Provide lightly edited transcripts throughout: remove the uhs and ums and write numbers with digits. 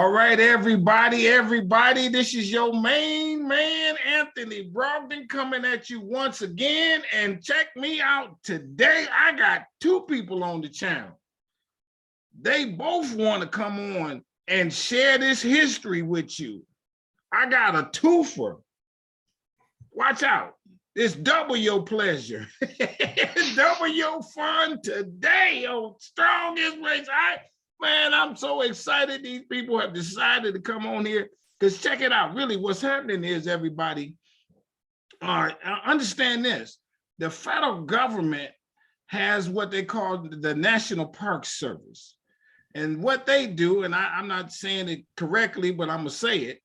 All right, everybody, this is your main man, Anthony Brogdon, coming at you once again. And check me out today. I got two people on the channel. They both want to come on and share this history with you. I got a twofer. Watch out. It's double your pleasure. Double your fun today on Strongest Race. Man, I'm so excited these people have decided to come on here, because check it out. Really, what's happening is, everybody, understand this. The federal government has what they call the National Park Service. And what they do, and I'm not saying it correctly, but I'm going to say it.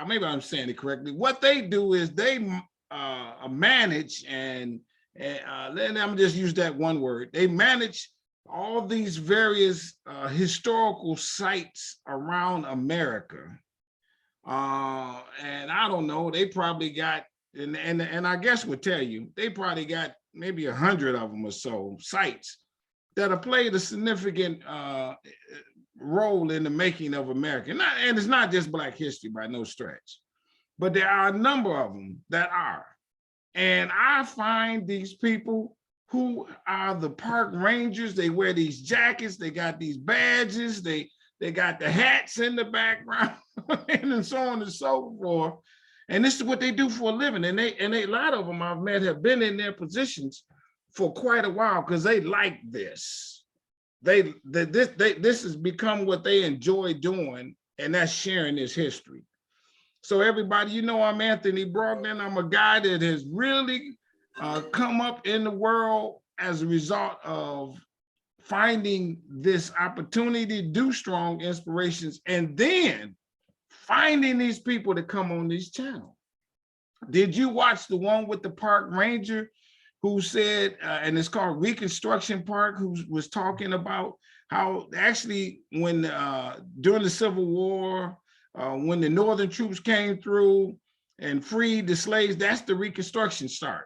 Maybe I'm saying it correctly. What they do is they manage and let me just use that one word. They manage all these various historical sites around America. And I don't know, they probably got, and I guess would tell you, they probably got maybe 100 of them or so sites that have played a significant role in the making of America. And it's not just Black history by no stretch, but there are a number of them that are. And I find these people who are the park rangers. They wear these jackets, they got these badges, they got the hats in the background, and so on and so forth. And this is what they do for a living. And a lot of them I've met have been in their positions for quite a while because they like this. This has become what they enjoy doing, and that's sharing this history. So everybody, you know, I'm Anthony Brogdon. I'm a guy that has really come up in the world as a result of finding this opportunity to do Strong Inspirations, and then finding these people to come on this channel. Did you watch the one with the park ranger who said, and it's called Reconstruction Park, who was talking about how actually when during the Civil War, when the Northern troops came through and freed the slaves, that's the Reconstruction start.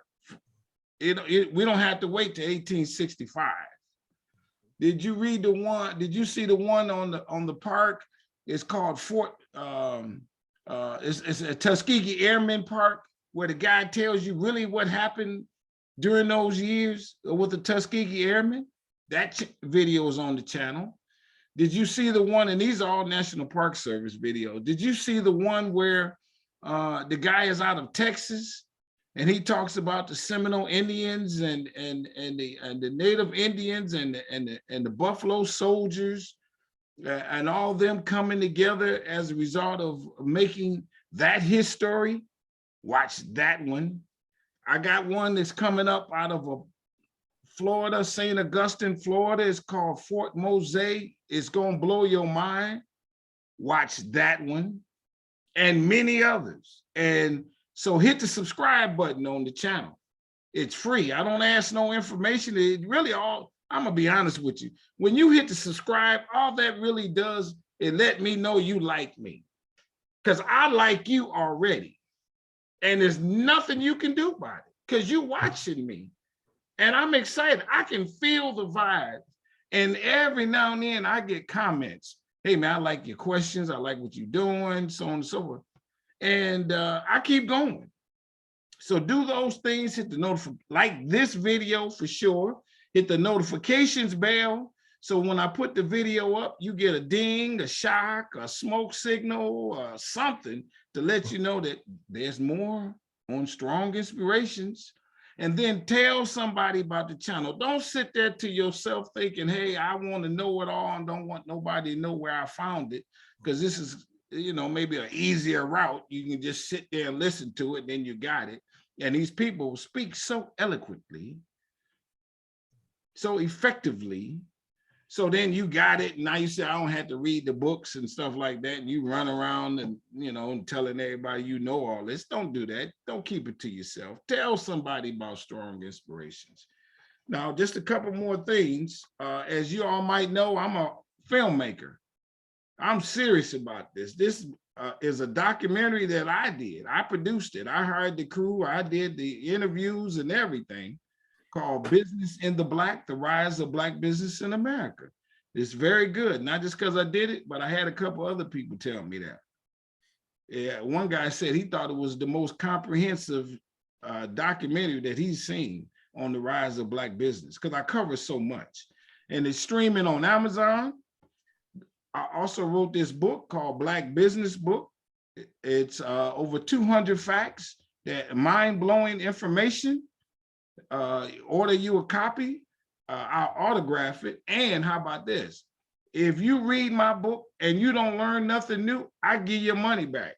We don't have to wait to 1865. Did you read the one? Did you see the one on the park? It's called Fort. It's a Tuskegee Airmen Park, where the guy tells you really what happened during those years with the Tuskegee Airmen. That video is on the channel. Did you see the one? And these are all National Park Service videos. Did you see the one where the guy is out of Texas? And he talks about the Seminole Indians and the Native Indians and the Buffalo Soldiers and all them coming together as a result of making that history. Watch that one. I got one that's coming up out of Florida, St. Augustine, Florida. It's called Fort Mose. It's gonna blow your mind. Watch that one, and many others. And so hit the subscribe button on the channel. It's free. I don't ask no information. It really all, I'm gonna be honest with you. When you hit the subscribe, all that really does is let me know you like me, because I like you already. And there's nothing you can do about it because you're watching me. And I'm excited. I can feel the vibe. And every now and then I get comments. Hey man, I like your questions. I like what you're doing, so on and so forth. And I keep going. So do those things, hit the notification, like this video for sure, hit the notifications bell. So when I put the video up, you get a ding, a shock, a smoke signal, something to let you know that there's more on Strong Inspirations. And then tell somebody about the channel. Don't sit there to yourself thinking, hey, I want to know it all and don't want nobody to know where I found it, because this is, you know, maybe an easier route. You can just sit there and listen to it, then you got it. And these people speak so eloquently, so effectively. So then you got it. Now you say, I don't have to read the books and stuff like that. And you run around and, you know, and telling everybody you know all this. Don't do that. Don't keep it to yourself. Tell somebody about Strong Inspirations. Now, just a couple more things. As you all might know, I'm a filmmaker. I'm serious about this. This is a documentary that I did. I produced it. I hired the crew. I did the interviews and everything, called Business in the Black, The Rise of Black Business in America. It's very good, not just because I did it, but I had a couple other people tell me that. Yeah, one guy said he thought it was the most comprehensive documentary that he's seen on the rise of Black business, because I cover so much. And it's streaming on Amazon. I also wrote this book called Black Business Book. It's over 200 facts, that mind-blowing information. Order you a copy, I'll autograph it. And how about this? If you read my book and you don't learn nothing new, I give your money back.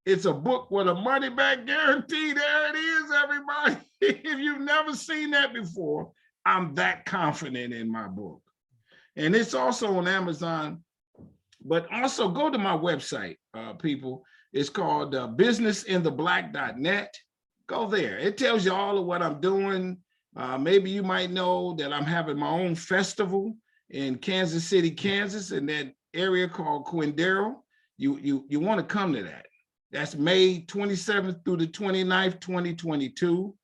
It's a book with a money back guarantee. There it is, everybody. If you've never seen that before, I'm that confident in my book. And it's also on Amazon, but also go to my website, people. It's called businessintheblack.net. Go there. It tells you all of what I'm doing. Maybe you might know that I'm having my own festival in Kansas City, Kansas, in that area called Quindaro. You want to come to that. That's May 27th through the 29th, 2022.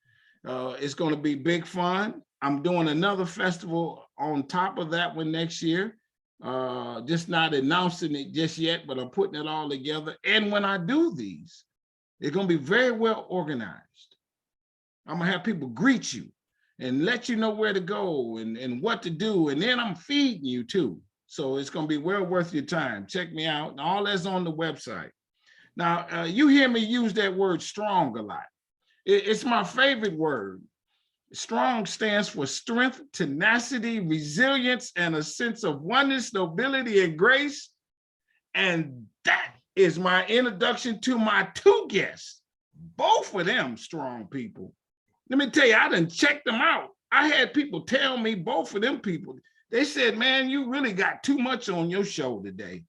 It's going to be big fun. I'm doing another festival on top of that one next year. Just not announcing it just yet, but I'm putting it all together. And when I do these, it's going to be very well organized. I'm going to have people greet you and let you know where to go and what to do. And then I'm feeding you too. So it's going to be well worth your time. Check me out. And all that's on the website. Now, you hear me use that word strong a lot. It's my favorite word. Strong stands for strength, tenacity, resilience, and a sense of oneness, nobility, and grace. And that is my introduction to my two guests. Both of them strong people. Let me tell you, I done checked them out. I had people tell me, both of them people, they said, man, you really got too much on your show today.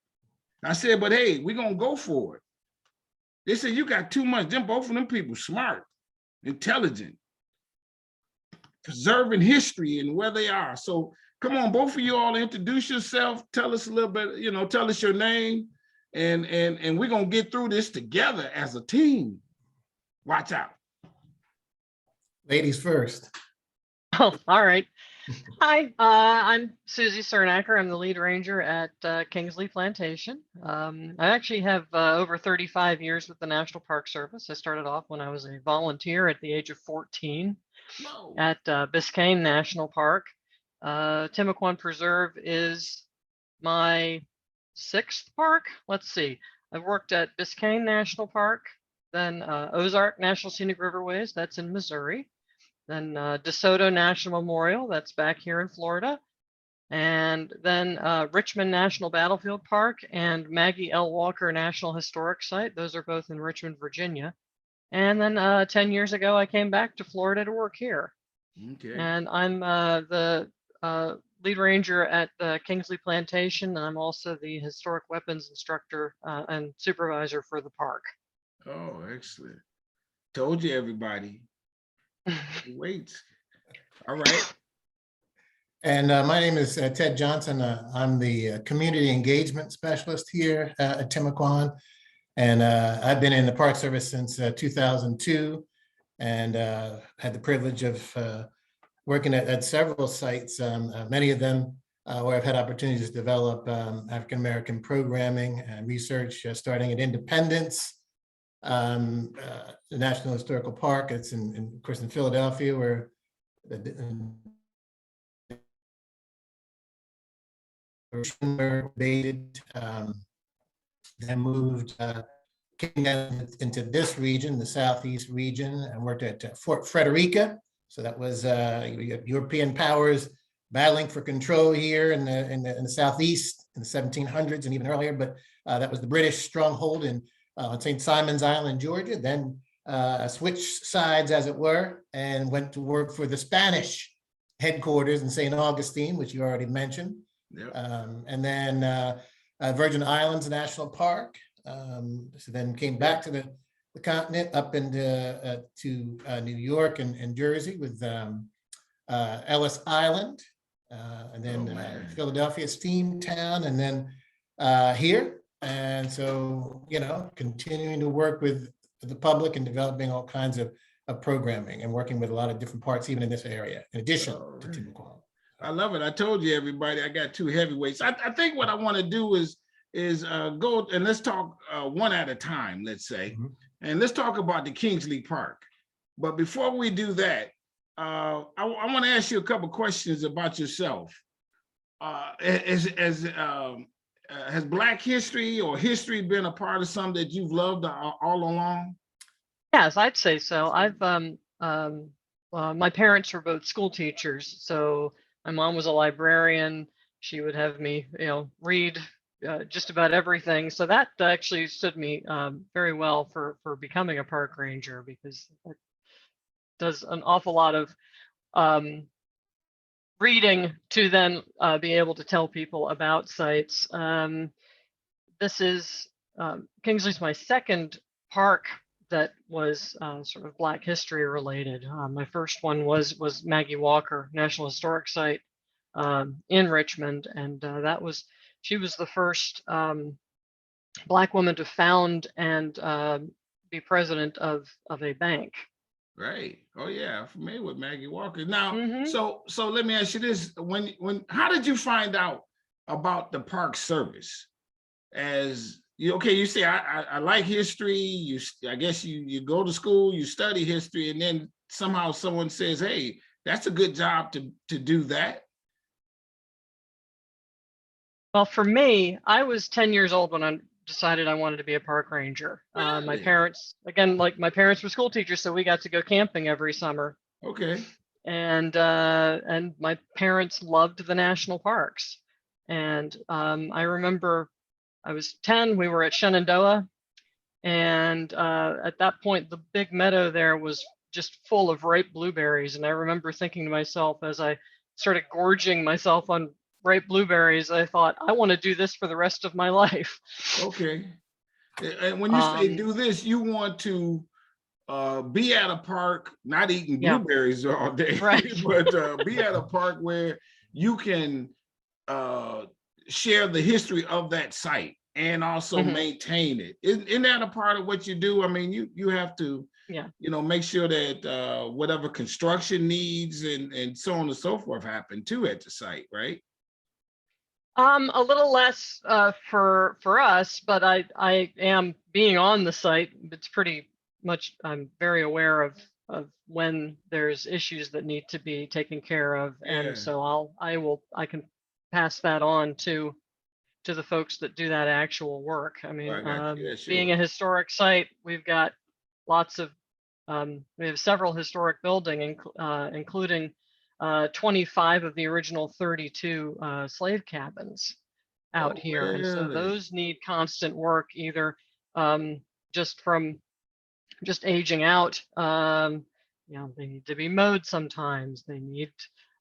I said, but hey, we're going to go for it. They said, you got too much. Them, both of them people, smart, intelligent, preserving history and where they are. So come on, both of you all introduce yourself. Tell us a little bit, tell us your name. And we're going to get through this together as a team. Watch out. Ladies first. Oh, all right. Hi, I'm Susie Cernacker. I'm the lead ranger at Kingsley Plantation. I actually have over 35 years with the National Park Service. I started off when I was a volunteer at the age of 14 at Biscayne National Park. Timucuan Preserve is my 6th park. Let's see. I've worked at Biscayne National Park, then Ozark National Scenic Riverways, that's in Missouri. Then DeSoto National Memorial, that's back here in Florida. And then Richmond National Battlefield Park and Maggie L. Walker National Historic Site. Those are both in Richmond, Virginia. And then 10 years ago, I came back to Florida to work here. Okay. And I'm the lead ranger at the Kingsley Plantation. And I'm also the historic weapons instructor and supervisor for the park. Oh, excellent. Told you, everybody. Wait. All right. And my name is Ted Johnson. I'm the community engagement specialist here at Timucuan. And I've been in the Park Service since 2002 and had the privilege of working at several sites, many of them where I've had opportunities to develop African-American programming and research, starting at Independence, the National Historical Park. It's of course, in Philadelphia, where dated, then moved, came down into this region, the Southeast region, and worked at Fort Frederica. So that was European powers battling for control here in the Southeast in the 1700s and even earlier. But that was the British stronghold in on St. Simon's Island, Georgia. Then switched sides, as it were, and went to work for the Spanish headquarters in St. Augustine, which you already mentioned. Yep. And then Virgin Islands National Park. So then came back to the continent, up into to New York and Jersey with Ellis Island, and then Philadelphia Steamtown, and then here. And so, continuing to work with the public and developing all kinds of programming and working with a lot of different parts, even in this area, in addition to Timucuan. I love it. I told you, everybody, I got two heavyweights. I think what I want to do is go and let's talk one at a time, let's say, and let's talk about the Kingsley Park. But before we do that, I want to ask you a couple questions about yourself. Has Black history or history been a part of something that you've loved all along? Yes, I'd say so. My parents were both school teachers, so my mom was a librarian. She would have me, read just about everything. So that actually stood me very well for becoming a park ranger, because it does an awful lot of reading to then be able to tell people about sites. This is Kingsley's my second park that was sort of Black history related. My first one was Maggie Walker National Historic Site in Richmond, and she was the first Black woman to found and be president of a bank. Right. Oh yeah, I'm familiar with Maggie Walker. Now, Mhm. so let me ask you this: how did you find out about the Park Service? As you say I like history. I guess you go to school, you study history, and then somehow someone says, "Hey, that's a good job to do that." Well, for me, I was 10 years old when I decided I wanted to be a park ranger. My Really? parents, again, like my parents were school teachers, so we got to go camping every summer. Okay. And my parents loved the national parks. And I remember I was 10, we were at Shenandoah, and at that point, the big meadow there was just full of ripe blueberries. And I remember thinking to myself, as I started gorging myself on ripe blueberries, I thought, I want to do this for the rest of my life. Okay. And when you say do this, you want to be at a park, not eating Yeah. blueberries all day, Right. but be at a park where you can share the history of that site and also maintain it. Isn't that a part of what you do? I mean, you have to, Yeah. Make sure that whatever construction needs and so on and so forth happen too at the site, right? A little less for us, but I am being on the site. It's pretty much, I'm very aware of when there's issues that need to be taken care of, Yeah. and so I can pass that on to the folks that do that actual work. I Oh, mean, I got you. Yeah, being a sure. historic site, we've got lots of we have several historic buildings, including 25 of the original 32 slave cabins out Oh, here. And so really? those need constant work, either just from just aging out. They need to be mowed sometimes. They need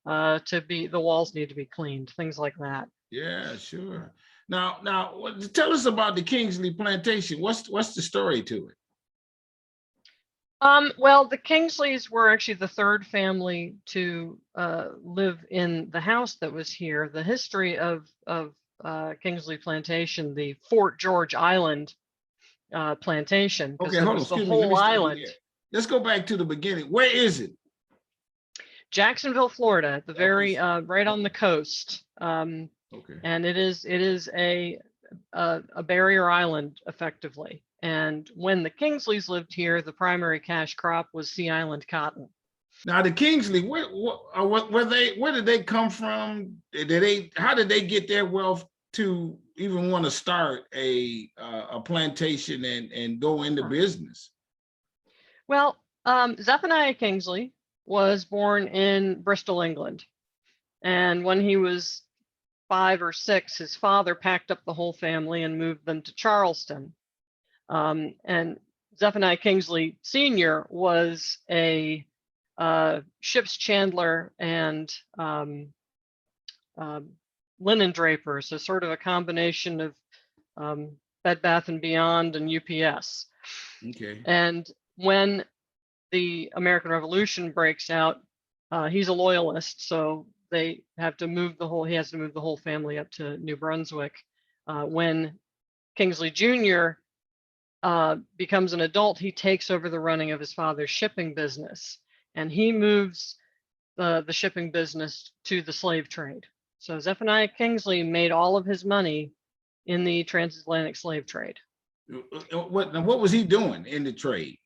the walls need to be cleaned, things like that. Yeah, sure. Now, tell us about the Kingsley Plantation. What's the story to it? Well, the Kingsleys were actually the third family to live in the house that was here. The history of Kingsley Plantation, the Fort George Island plantation, because Okay, there hold on. was the Excuse me. Let whole me stop you island. there. Let's go back to the beginning. Where is it? Jacksonville, Florida, the very Okay. right on the coast. Okay. And it is a barrier island effectively. And when the Kingsleys lived here, the primary cash crop was Sea Island cotton. Now the Kingsley, where did they come from? How did they get their wealth to even want to start a plantation and go into business? Well, Zephaniah Kingsley was born in Bristol, England. And when he was 5 or 6, his father packed up the whole family and moved them to Charleston. And Zephaniah Kingsley Sr. was a ship's chandler and linen draper, so sort of a combination of Bed Bath & Beyond and UPS. Okay. And when the American Revolution breaks out, he's a loyalist, so he has to move the whole family up to New Brunswick. When Kingsley Jr. Becomes an adult, he takes over the running of his father's shipping business, and he moves the shipping business to the slave trade. So Zephaniah Kingsley made all of his money in the transatlantic slave trade. What was he doing in the trade?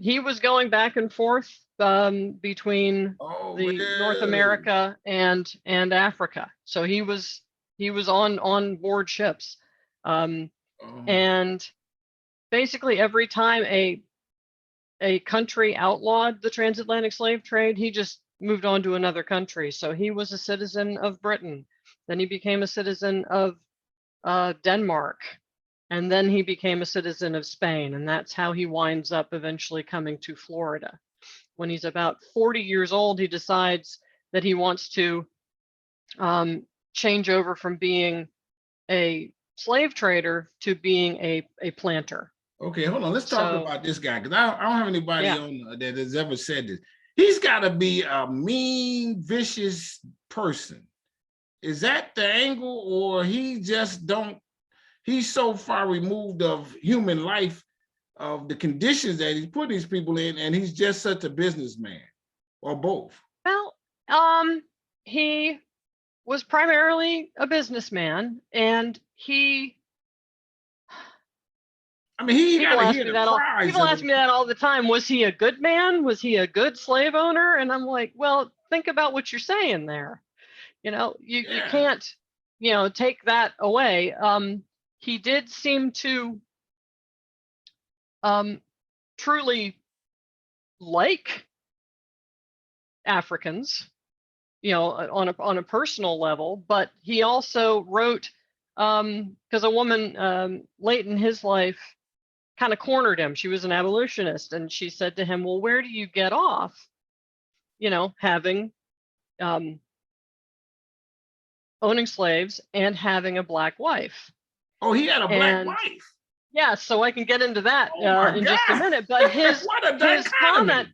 He was going back and forth between the North America and Africa. So he was on board ships. And basically every time a country outlawed the transatlantic slave trade, he just moved on to another country. So he was a citizen of Britain, then he became a citizen of Denmark, and then he became a citizen of Spain. And that's how he winds up eventually coming to Florida. When he's about 40 years old, he decides that he wants to change over from being a slave trader to being a planter. Okay, hold on. Let's talk about this guy, because I don't have anybody on that has ever said this. He's got to be a mean, vicious person. Is that the angle, or he just don't? He's so far removed of human life, of the conditions that he's put these people in, and he's just such a businessman, or both? Well, he was primarily a businessman, and he. I mean, he people got ask to hear me the that all, cries. people ask me that all the time. Was he a good man? Was he a good slave owner? And I'm like, well, think about what you're saying there. You know, you can't, take that away. He did seem to truly like Africans, on a personal level, but he also wrote, because a woman late in his life kind of cornered him. She was an abolitionist, and she said to him, well, where do you get off, having owning slaves and having a black wife? Oh, he had a black wife. Yeah, so I can get into that in just a minute. But his comment,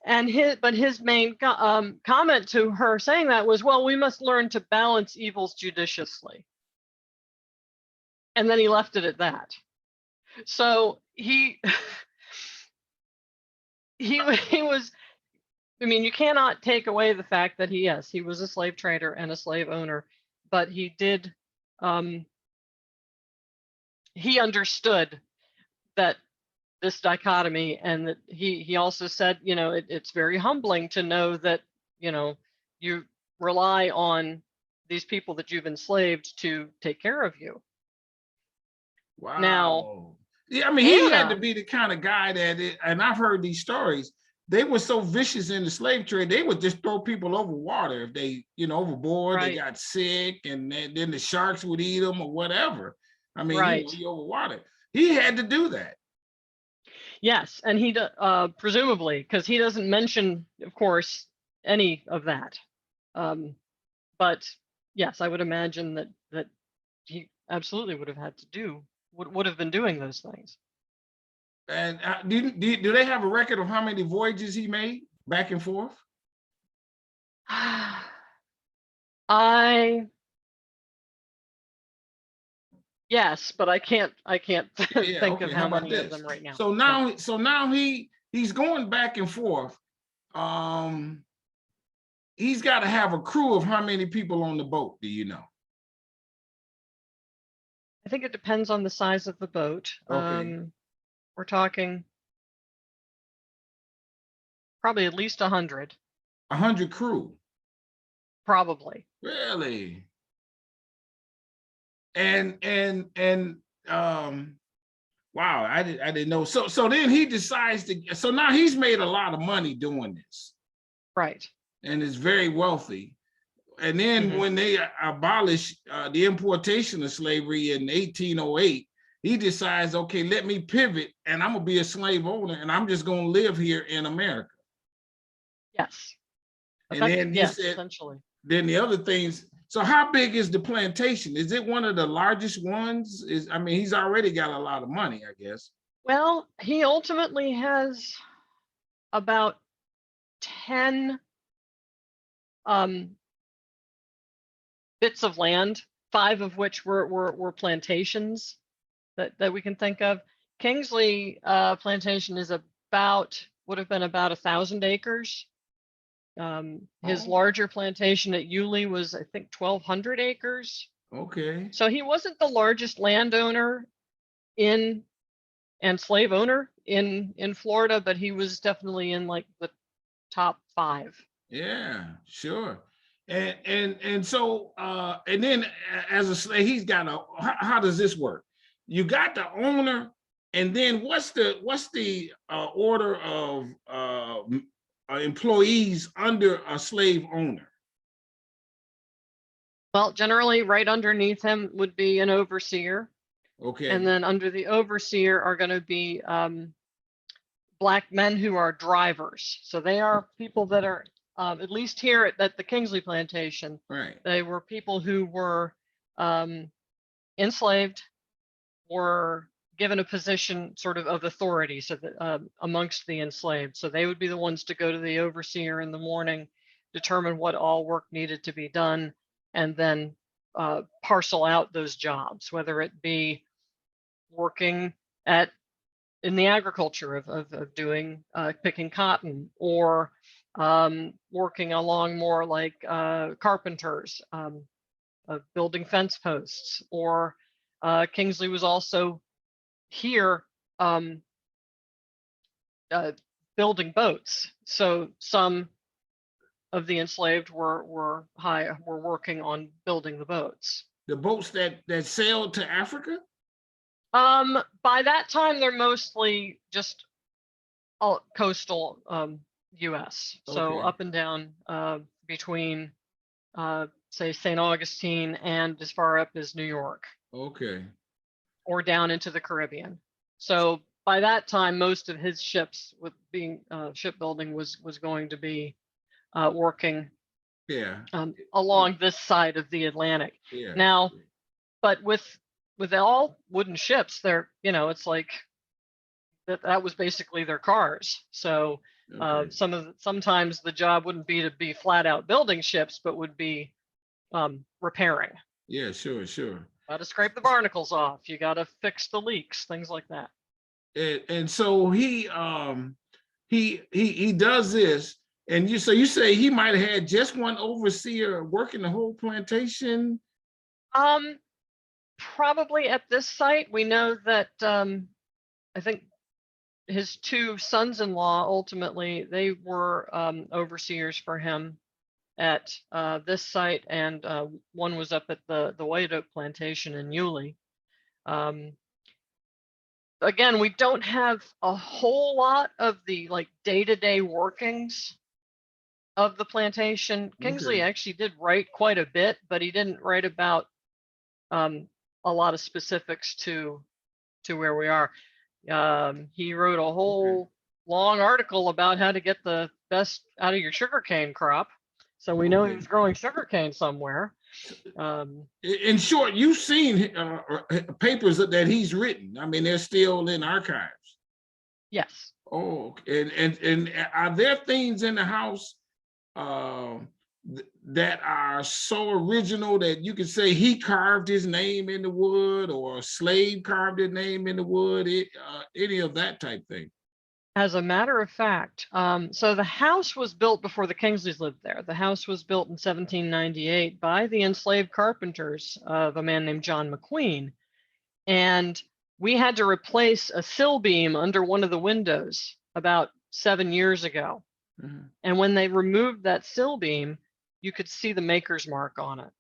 and his main comment to her saying that was, well, we must learn to balance evils judiciously. And then he left it at that. So he was, I mean, you cannot take away the fact that he was a slave trader and a slave owner, but he did, he understood that this dichotomy, and that he also said, it's very humbling to know that, you rely on these people that you've enslaved to take care of you. Wow. Now, yeah, I mean, he had to be the kind of guy and I've heard these stories. They were so vicious in the slave trade, they would just throw people over water if they, overboard, they got sick, and then the sharks would eat them or whatever. I mean, he over water. He had to do that. Yes, and he presumably, because he doesn't mention, of course, any of that. But yes, I would imagine that he absolutely would have had to would have been doing those things. And do they have a record of how many voyages he made back and forth? Yes, but I can't think of how many of them right now. So now he's going back and forth. He's got to have a crew of how many people on the boat, do you know? I think it depends on the size of the boat. Okay. We're talking probably at least 100. 100 crew? Probably. Really? And wow, I didn't know. So then he decides so now he's made a lot of money doing this. Right. And is very wealthy. And then when they abolish the importation of slavery in 1808, he decides, okay, let me pivot, and I'm gonna be a slave owner, and I'm just gonna live here in America. Yes. And then you said, essentially. Then the other things. So how big is the plantation? Is it one of the largest ones? I mean, he's already got a lot of money, I guess. Well, he ultimately has about 10 bits of land, 5 of which were plantations that we can think of. Kingsley plantation is about would have been about 1,000 acres. His Oh. larger plantation at Yulee was, I think, 1,200 acres. Okay. So he wasn't the largest landowner and slave owner in Florida, but he was definitely in like the top 5. Yeah, sure. And so and then as a slave, he's got a, how does this work? You got the owner, and then what's the order of employees under a slave owner? Well, generally right underneath him would be an overseer. Okay. And then under the overseer are going to be Black men who are drivers. So they are people that are, at least here at the Kingsley plantation, Right. they were people who were enslaved, were given a position sort of authority, so that amongst the enslaved. So they would be the ones to go to the overseer in the morning, determine what all work needed to be done, and then parcel out those jobs, whether it be working in the agriculture of doing picking cotton, or working along more like carpenters, of building fence posts, or Kingsley was also here building boats. So some of the enslaved were working on building the boats. The boats that sailed to Africa? By that time, they're mostly just coastal US. So Okay. up and down between say St. Augustine and as far up as New York, Okay. or down into the Caribbean. So by that time, most of his ships, with being shipbuilding, was going to be working Yeah. along this side of the Atlantic. Yeah. Now, but with all wooden ships, they're, it's like that was basically their cars. So Okay. sometimes the job wouldn't be to be flat out building ships, but would be repairing. Yeah, sure, sure. Got to scrape the barnacles off. You got to fix the leaks, things like that. And so he does this, and you say he might have had just one overseer working the whole plantation. Probably at this site. We know that I think his 2 sons-in-law ultimately, they were overseers for him at this site, and one was up at the White Oak plantation in Yulee. Again, we don't have a whole lot of the like day-to-day workings of the plantation. Kingsley Okay. actually did write quite a bit, but he didn't write about a lot of specifics to where we are. He wrote a whole long article about how to get the best out of your sugarcane crop. So we know he was growing sugarcane somewhere. In short, you've seen papers that he's written. I mean, they're still in archives. Yes. Oh, and are there things in the house that are so original that you could say he carved his name in the wood, or a slave carved his name in the wood, any of that type thing? As a matter of fact, so the house was built before the Kingsleys lived there. The house was built in 1798 by the enslaved carpenters of a man named John McQueen. And we had to replace a sill beam under one of the windows about 7 years ago. Mm-hmm. And when they removed that sill beam, you could see the maker's mark on it.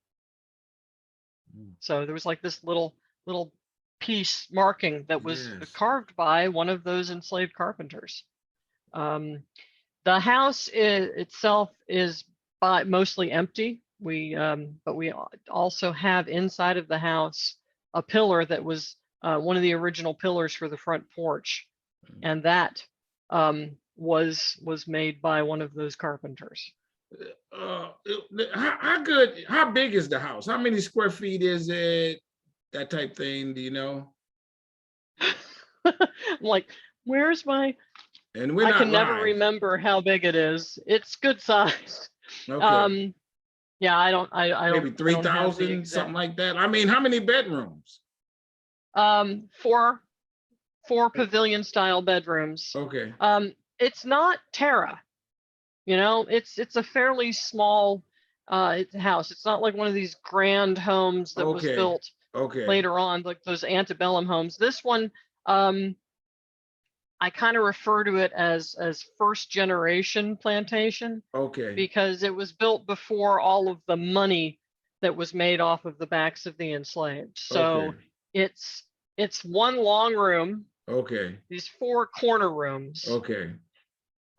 So there was like this little piece marking that was carved by one of those enslaved carpenters. The house itself is mostly empty. But we also have inside of the house a pillar that was one of the original pillars for the front porch, and that was made by one of those carpenters. How big is the house? How many square feet is it? That type thing, do you know? I'm like, where's my, and we're I not can live. never remember how big it is. It's good size. Okay. Yeah, I don't Maybe 3,000, something like that. I mean, how many bedrooms? 4 pavilion style bedrooms. Okay. it's not Terra. You know, it's a fairly small house. It's not like one of these grand homes that was Okay, built okay, later on, like those antebellum homes. This one, I kind of refer to it as first generation plantation okay, because it was built before all of the money that was made off of the backs of the enslaved. So okay, it's one long room, okay, these four corner rooms. okay.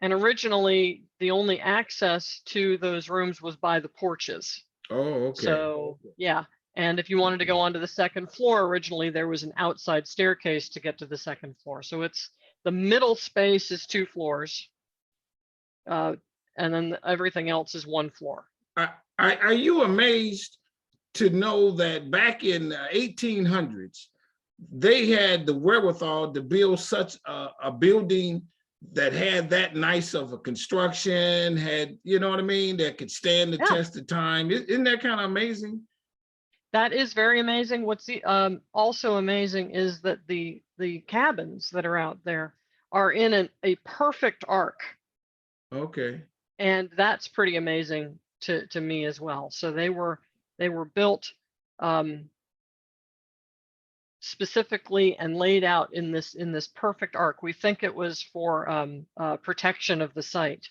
And originally, the only access to those rooms was by the porches. Oh, okay. So, yeah. And if you wanted to go onto the second floor, originally there was an outside staircase to get to the second floor. So it's the middle space is 2 floors, and then everything else is 1 floor. Are you amazed to know that back in the 1800s, they had the wherewithal to build such a building that had that nice of a construction, had, you know what I mean, that could stand the Yeah. test of time? Isn't that kind of amazing? That is very amazing. What's also amazing is that the cabins that are out there are in a perfect arc, Okay, and that's pretty amazing to me as well. So they were built specifically and laid out in this perfect arc. We think it was for protection of the site,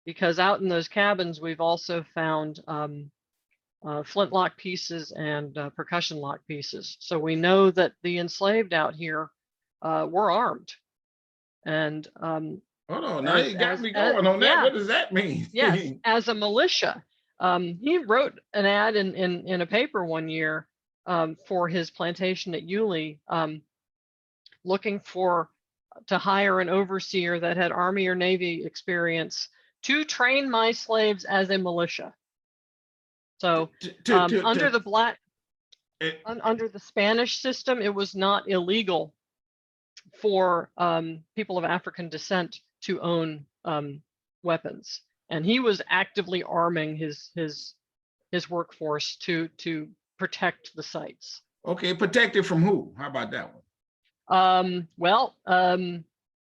because out in those cabins we've also found flintlock pieces and percussion lock pieces. So we know that the enslaved out here were armed. And hold on, now you got me as going on that. yeah, What does that mean? yes, as a militia. He wrote an ad in a paper one year for his plantation at Yulee, looking to hire an overseer that had Army or Navy experience to train my slaves as a militia. So under the under the Spanish system, it was not illegal for people of African descent to own weapons, and he was actively arming his workforce to protect the sites. Okay, protected from who? How about that one? Well,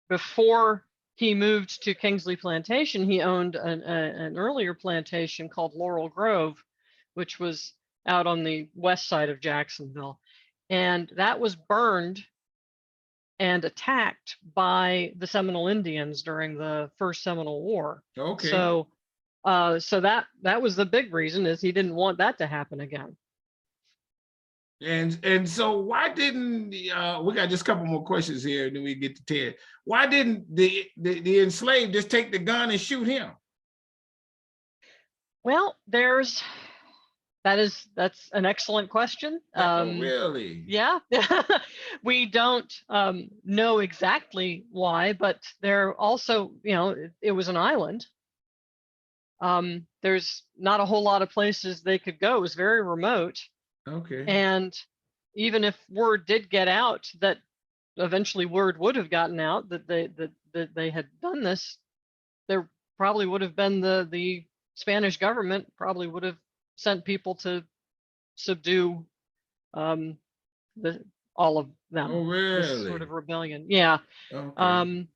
before he moved to Kingsley Plantation, he owned an earlier plantation called Laurel Grove, which was out on the west side of Jacksonville. And that was burned and attacked by the Seminole Indians during the First Seminole War. Okay. So that was the big reason, is he didn't want that to happen again. And so why didn't we got just a couple more questions here and then we get to Ted. Why didn't the enslaved just take the gun and shoot him? Well, that's an excellent question. Oh, really? Yeah. We don't know exactly why, but there also, it was an island. There's not a whole lot of places they could go. It was very remote. Okay. And even if word did get out, that eventually word would have gotten out that they had done this, there probably would have been the Spanish government probably would have sent people to subdue all of them. Oh, really? This sort of rebellion. Yeah. Okay.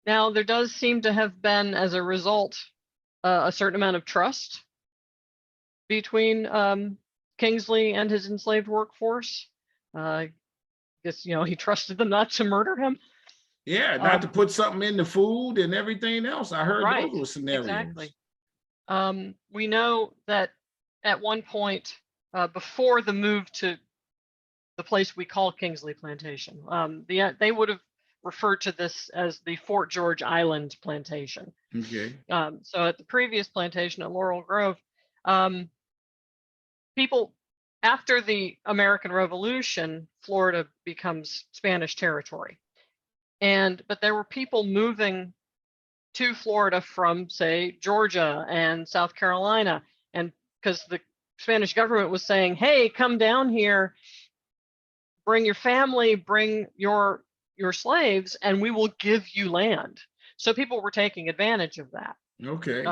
Now there does seem to have been, as a result, a certain amount of trust between Kingsley and his enslaved workforce. I guess, he trusted them not to murder him. Yeah, not to put something in the food and everything else. I heard Right, those were scenarios. exactly. We know that at one point, before the move to the place we call Kingsley Plantation, they would have referred to this as the Fort George Island Plantation. Okay. So at the previous plantation at Laurel Grove, people, after the American Revolution, Florida becomes Spanish territory. But there were people moving to Florida from, say, Georgia and South Carolina. And because the Spanish government was saying, hey, come down here, bring your family, bring your slaves, and we will give you land. So people were taking advantage of that. Okay.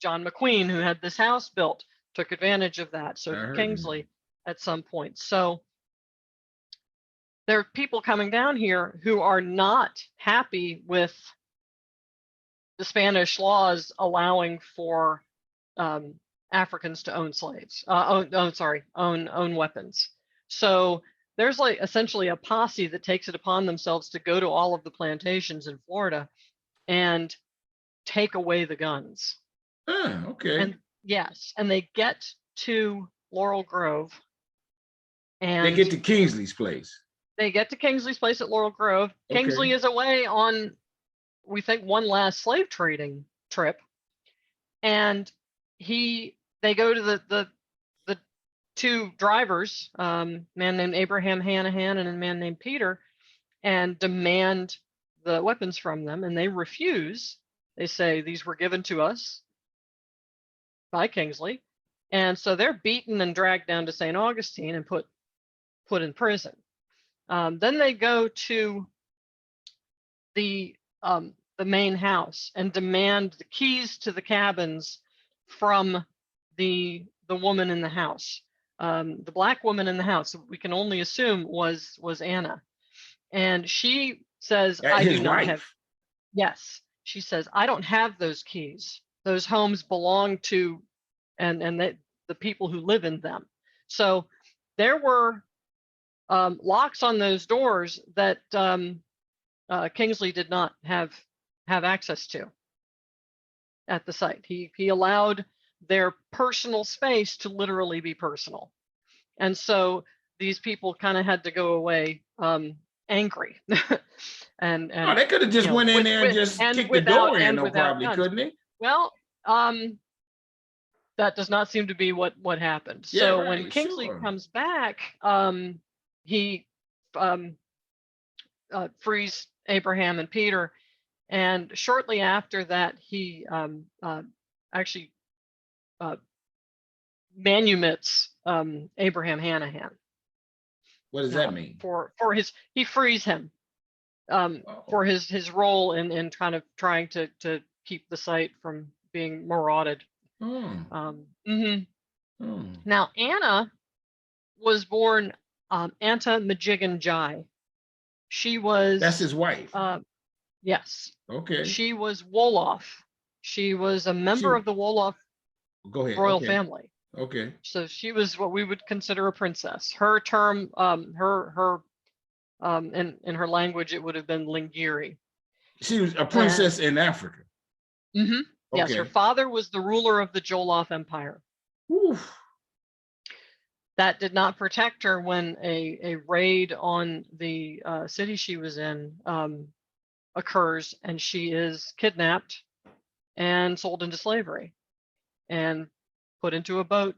John McQueen, who had this house built, took advantage of that. So Kingsley at some point. So there are people coming down here who are not happy with the Spanish laws allowing for Africans to own slaves, own weapons. So there's like essentially a posse that takes it upon themselves to go to all of the plantations in Florida and take away the guns. Okay. And yes, and they get to Laurel Grove, and They get to Kingsley's place. They get to Kingsley's place at Laurel Grove. Okay. Kingsley is away on, we think, one last slave trading trip, and they go to the two drivers, man named Abraham Hanahan and a man named Peter, and demand the weapons from them, and they refuse. They say these were given to us by Kingsley, and so they're beaten and dragged down to St. Augustine and put in prison. Then they go to the main house and demand the keys to the cabins from the woman in the house. The black woman in the house, we can only assume was Anna, and she says, "I do not have." Yes, she says, "I don't have those keys. Those homes belong to, and the people who live in them." So there were locks on those doors that Kingsley did not have access to at the site. He allowed their personal space to literally be personal, and so these people kind of had to go away angry. and Oh, they could have just went in there and just kicked the door in, though, probably, couldn't they? Well, that does not seem to be what happened. Yeah, so right, when Kingsley sure. comes back, he frees Abraham and Peter, and shortly after that, he actually manumits Abraham Hanahan. What does that mean? He frees him for his role in kind of trying to keep the site from being marauded. Now Anna was born Anta Majigan Jai. She was, that's his wife. Yes. Okay. She was Wolof. She was a member of the Wolof royal family. Okay. So she was what we would consider a princess. Her term, in her language, it would have been Lingiri. She was a princess in Africa. Mm-hmm. Yes, Okay. her father was the ruler of the Jolof Empire. Oof. That did not protect her when a raid on the city she was in occurs, and she is kidnapped and sold into slavery and put into a boat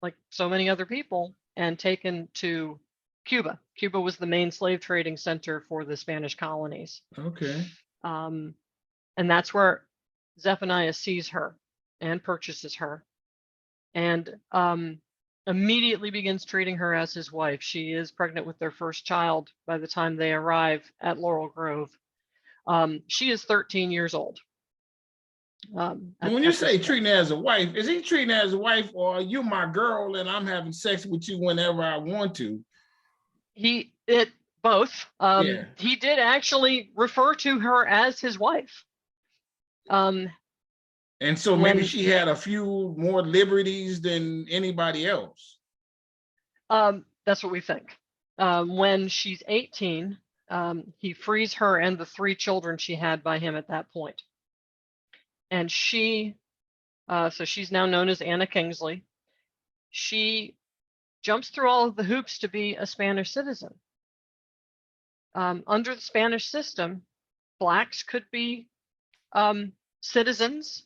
like so many other people and taken to Cuba. Cuba was the main slave trading center for the Spanish colonies. Okay. And that's where Zephaniah sees her and purchases her, and immediately begins treating her as his wife. She is pregnant with their first child by the time they arrive at Laurel Grove. She is 13 years old. When you say treating her as a wife, is he treating her as a wife, or are you my girl and I'm having sex with you whenever I want to? Both. He did actually refer to her as his wife. And so maybe she had a few more liberties than anybody else. That's what we think. When she's 18, he frees her and the 3 children she had by him at that point. And so she's now known as Anna Kingsley. She jumps through all of the hoops to be a Spanish citizen. Under the Spanish system, blacks could be citizens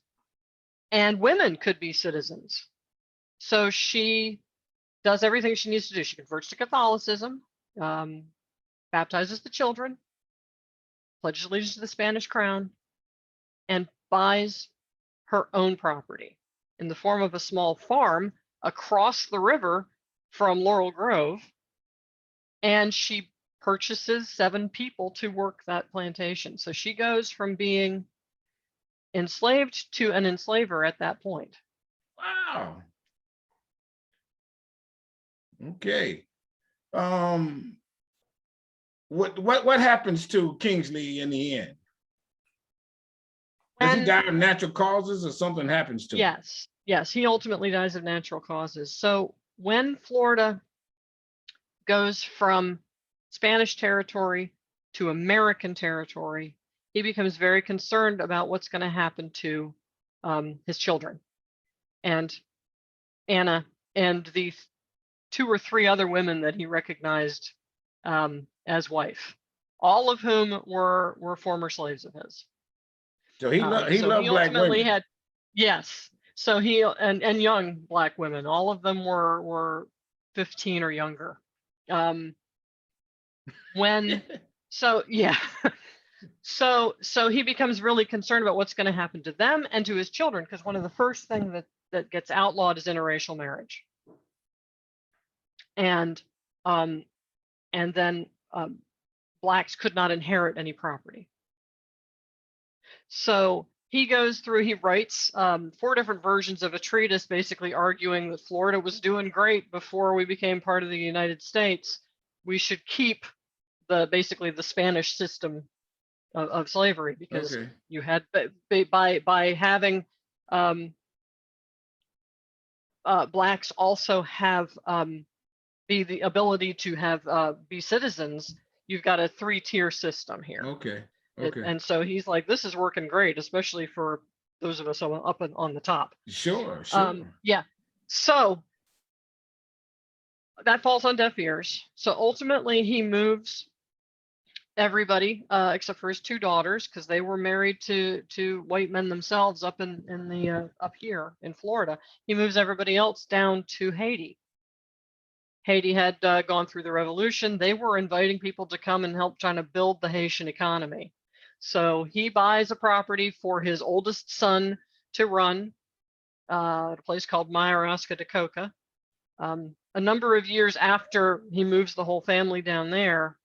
and women could be citizens. So she does everything she needs to do. She converts to Catholicism, baptizes the children, pledges allegiance to the Spanish crown, and buys her own property in the form of a small farm across the river from Laurel Grove. And she purchases 7 people to work that plantation. So she goes from being enslaved to an enslaver at that point. Wow. Okay. What happens to Kingsley in the end? Does he And die of natural causes or something happens to him? yes, yes, he ultimately dies of natural causes. So when Florida goes from Spanish territory to American territory, he becomes very concerned about what's going to happen to his children. And Anna and the 2 or 3 other women that he recognized as wife, all of whom were former slaves of his. So he So loved he black ultimately women. had, yes. So he and young black women, all of them were 15 or younger. When so yeah. So he becomes really concerned about what's going to happen to them and to his children, because one of the first things that gets outlawed is interracial marriage. And then blacks could not inherit any property. So he goes through, he writes 4 different versions of a treatise, basically arguing that Florida was doing great before we became part of the United States. We should keep basically the Spanish system of slavery, because Okay. you had by having blacks also have the ability to have be citizens. You've got a 3-tier system here. Okay. Okay. And so he's like, this is working great, especially for those of us up on the top. Sure. Sure. Yeah. So that falls on deaf ears. So ultimately he moves everybody except for his 2 daughters, because they were married to white men themselves up in the up here in Florida. He moves everybody else down to Haiti. Haiti had gone through the revolution. They were inviting people to come and help trying to build the Haitian economy. So he buys a property for his oldest son to run at a place called Mayaraska de Coca. A number of years after he moves the whole family down there,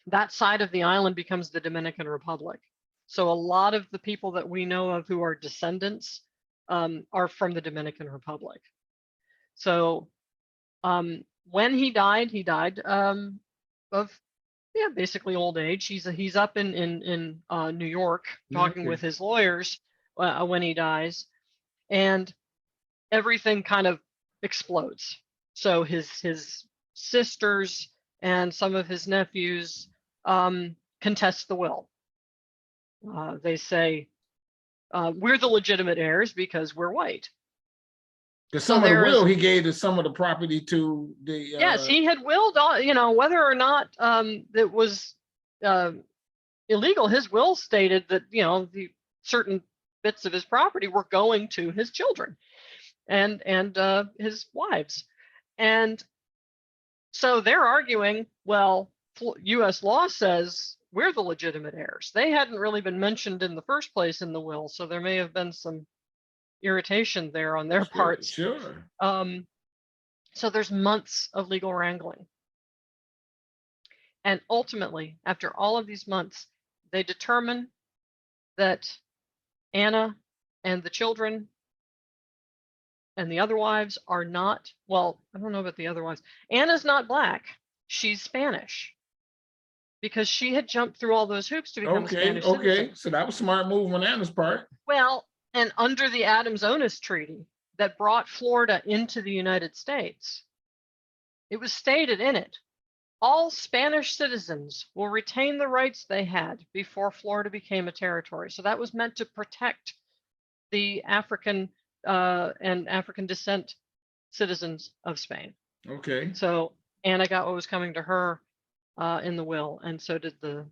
that side of the island becomes the Dominican Republic. So a lot of the people that we know of who are descendants are from the Dominican Republic. So when he died of basically old age. He's up in New York talking Okay. with his lawyers when he dies, and everything kind of explodes. So his sisters and some of his nephews contest the will. They say we're the legitimate heirs because we're white. Because So some of the there will is, he gave to some of the property to the yes, he had willed, whether or not it was illegal. His will stated that the certain bits of his property were going to his children and his wives, and so they're arguing, well, U.S. law says we're the legitimate heirs. They hadn't really been mentioned in the first place in the will, so there may have been some irritation there on their parts. Sure. So there's months of legal wrangling. And ultimately, after all of these months, they determine that Anna and the children and the other wives are not, well, I don't know about the other wives. Anna's not black. She's Spanish, because she had jumped through all those hoops to become a Spanish citizen. So that was a smart move on Anna's part. Well, and under the Adams-Onis Treaty that brought Florida into the United States, it was stated in it, all Spanish citizens will retain the rights they had before Florida became a territory. So that was meant to protect the African and African descent citizens of Spain. Okay. So Anna got what was coming to her in the will, and so did the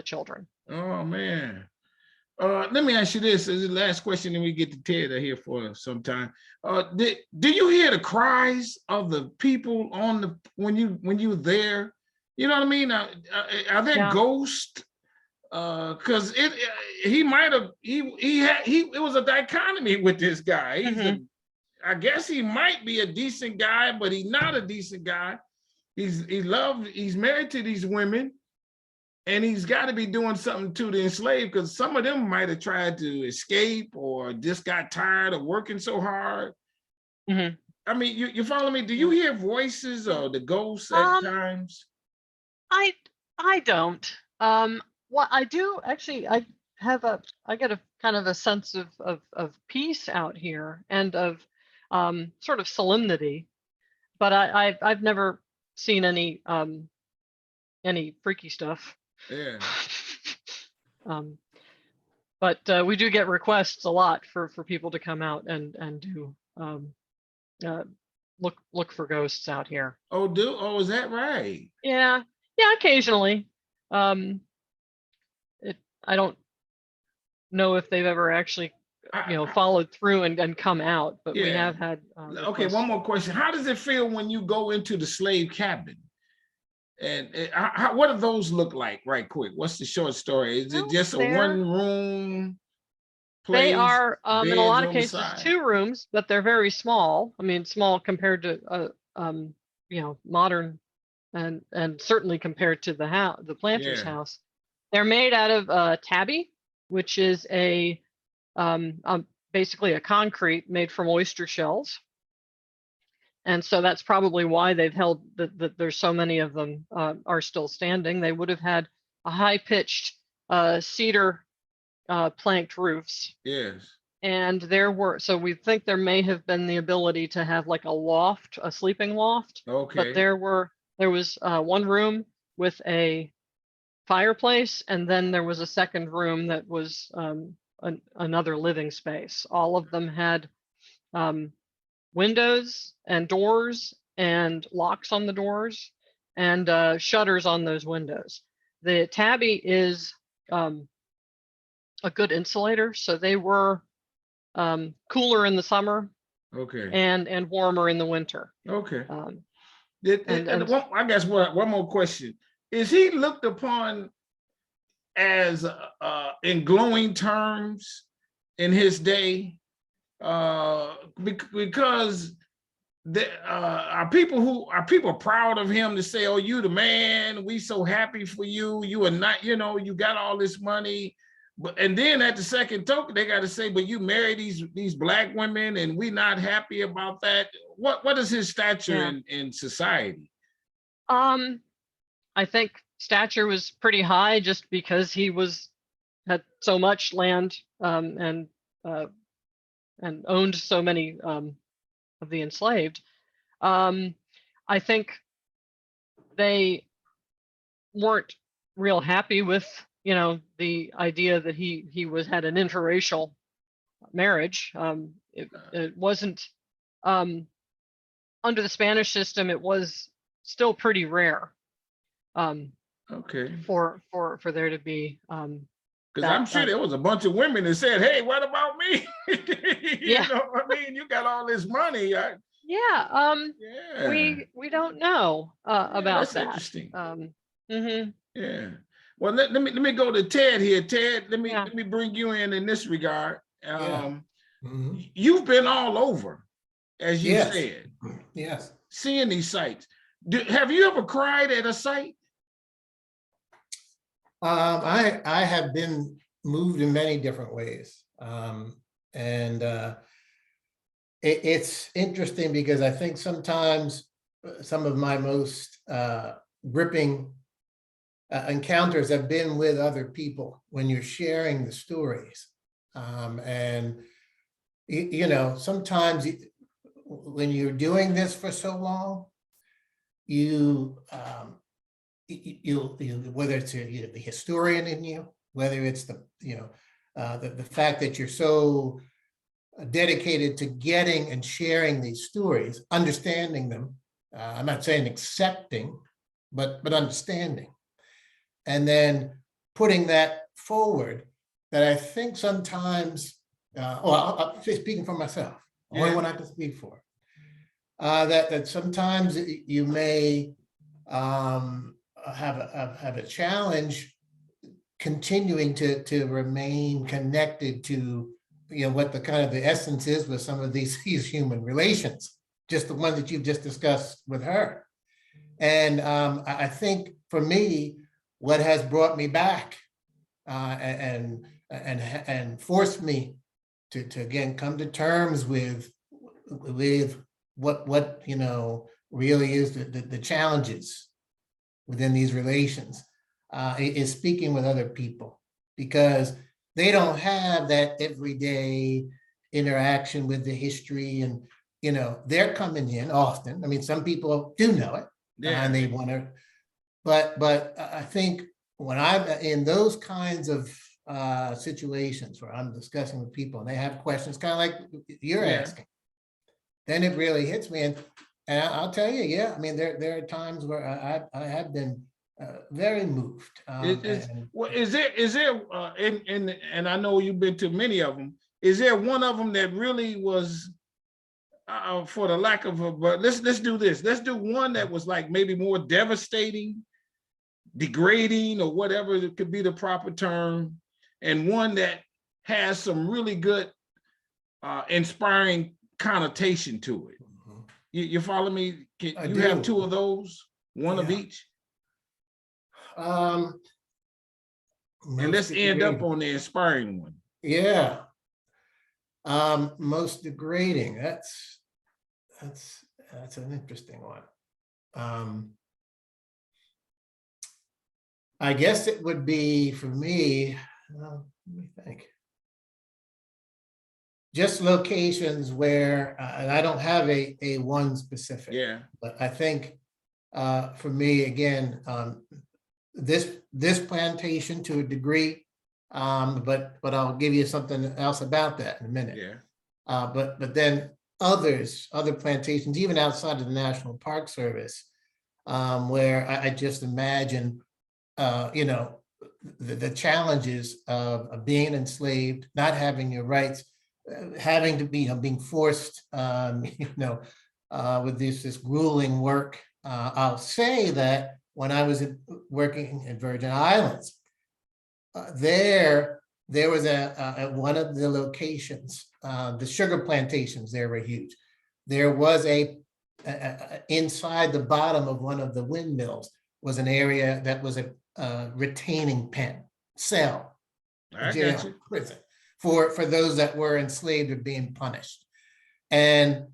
children. Oh man. Let me ask you this. This is the last question, and we get to Ted here for some time. Do you hear the cries of the people on the when you there? You know what I mean? Are there ghosts? Because he might have it was a dichotomy with this guy. I guess he might be a decent guy, but he's not a decent guy. He's married to these women. And he's got to be doing something to the enslaved, because some of them might have tried to escape or just got tired of working so hard. I mean, you follow me? Do you hear voices or the ghosts at times? I don't. What I do, actually, I I get a kind of a sense of peace out here and of sort of solemnity, but I've never seen any freaky stuff. Yeah. Um, but we do get requests a lot for people to come out and do uh, look for ghosts out here. Oh, is that right? Yeah, yeah, occasionally. Um, I don't know if they've ever actually, followed through and come out, but we Yeah. have had Okay, requests. one more question. How does it feel when you go into the slave cabin? And what do those look like, right quick? What's the short story? Is it Well, just a they're one room they place, are in a beds lot of on the cases side? 2 rooms, but they're very small. I mean, small compared to modern and certainly compared to the planter's Yeah, house. They're made out of tabby, which is basically a concrete made from oyster shells. And so that's probably why they've held that there's so many of them are still standing. They would have had a high-pitched cedar planked roofs. yes. And so we think there may have been the ability to have like a loft, a sleeping loft, but Okay, there was one room with a fireplace, and then there was a second room that was another living space. All of them had windows and doors and locks on the doors and shutters on those windows. The tabby is a good insulator, so they were cooler in the summer okay, and warmer in the winter. okay. Um, And I guess one more question. Is he looked upon as in glowing terms in his day? Because are people proud of him to say, "Oh, you the man. We so happy for you. You are not. You got all this money." And then at the second token, they got to say, "But you marry these black women, and we not happy about that." What is his stature yeah. in society? I think stature was pretty high just because he had so much land uh, and owned so many of the enslaved. I think they weren't real happy with the idea that he had an interracial marriage. It wasn't under the Spanish system. It was still pretty rare Okay, for there to be because I'm sure there was a bunch of women that said, "Hey, what about me?" Yeah. I mean, you got all this money. Yeah. Yeah, We don't know about that's that. interesting. Mhm. Yeah. Well, let me go to Ted here. Ted, Yeah. let me bring you in this regard. Yeah. Mhm. You've been all over, as you Yes. said, Yes. seeing these sites. Have you ever cried at a site? I have been moved in many different ways. And it's interesting because I think sometimes some of my most gripping encounters have been with other people when you're sharing the stories. And sometimes when you're doing this for so long, you whether it's the historian in you, whether it's the fact that you're so dedicated to getting and sharing these stories, understanding them. I'm not saying accepting, but understanding, and then putting that forward. That I think sometimes, I'm speaking for myself, only one I can speak for. That sometimes you may have a challenge continuing to remain connected to what the kind of the essence is with some of these human relations, just the one that you've just discussed with her. And I think for me, what has brought me back and forced me to again come to terms with what really is the challenges within these relations is speaking with other people, because they don't have that everyday interaction with the history, and they're coming in often. I mean, some people do know it, Yeah. and they want to, but I think when I'm in those kinds of situations where I'm discussing with people and they have questions, kind of like you're Yeah. asking, then it really hits me. And I'll tell you, yeah, I mean, there are times where I have been very moved. Is there and I know you've been to many of them. Is there one of them that really was, for the lack of a, but let's do this. Let's do one that was like maybe more devastating, degrading, or whatever it could be the proper term, and one that has some really good, inspiring connotation to it. You follow me? I You have do. two of those, one of Yeah. each, Um, and let's most end up degrading. on the inspiring one. Yeah. Most degrading. That's an interesting one. I guess it would be for me. Let me think. Just locations where, and I don't have a one specific. Yeah. But I think for me, again, this plantation to a degree, but I'll give you something else about that in a minute. Yeah. But then other plantations, even outside of the National Park Service, where I just imagine, the challenges of being enslaved, not having your rights, having to be being forced, with this grueling work. I'll say that when I was working in Virgin Islands, there was at one of the locations, the sugar plantations there were huge. There was a inside the bottom of one of the windmills was an area that was a retaining pen, cell, I jail, got you. prison for those that were enslaved or being punished. And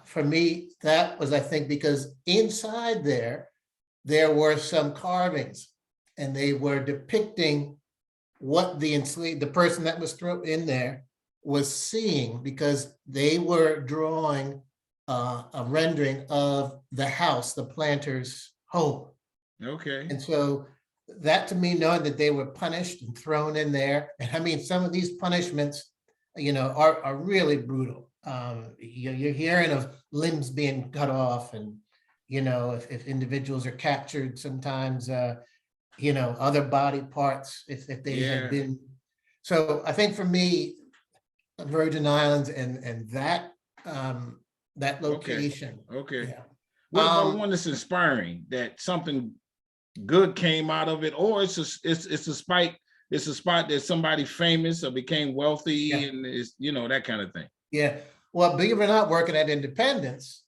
for me, that was, I think, because inside there were some carvings, and they were depicting what the enslaved, the person that was thrown in there was seeing, because they were drawing a rendering of the house, the planter's home. Okay. And so that, to me, knowing that they were punished and thrown in there, and I mean, some of these punishments, are really brutal. You're hearing of limbs being cut off, and if individuals are captured, sometimes other body parts, if they had been. So I think for me, Virgin Islands and that location. Okay. Yeah. What about one that's inspiring, that something good came out of it, or it's a spot that somebody famous or became wealthy, and it's that kind of thing. Yeah. Well, believe it or not, working at Independence,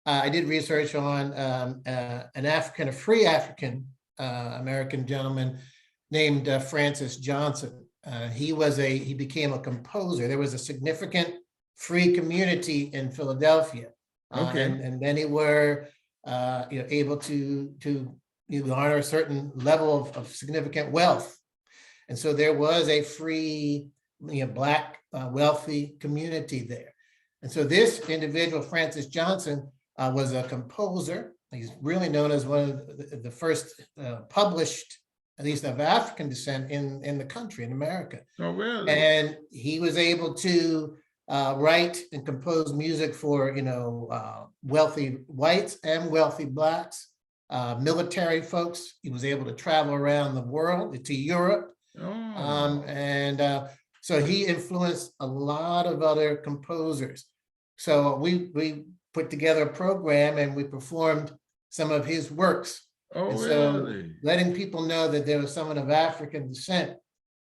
I did research on a free African American gentleman named Francis Johnson. He became a composer. There was a significant free community in Philadelphia, and many were able to garner a certain level of significant wealth. And so there was a free, Black wealthy community there. And so this individual, Francis Johnson, was a composer. He's really known as one of the first published, at least of African descent, in the country, in America. Oh, really? And he was able to write and compose music for, wealthy whites and wealthy Blacks, military folks. He was able to travel around the world to Europe. So he influenced a lot of other composers. So we put together a program and we performed some of his works. Oh, so really? Letting people know that there was someone of African descent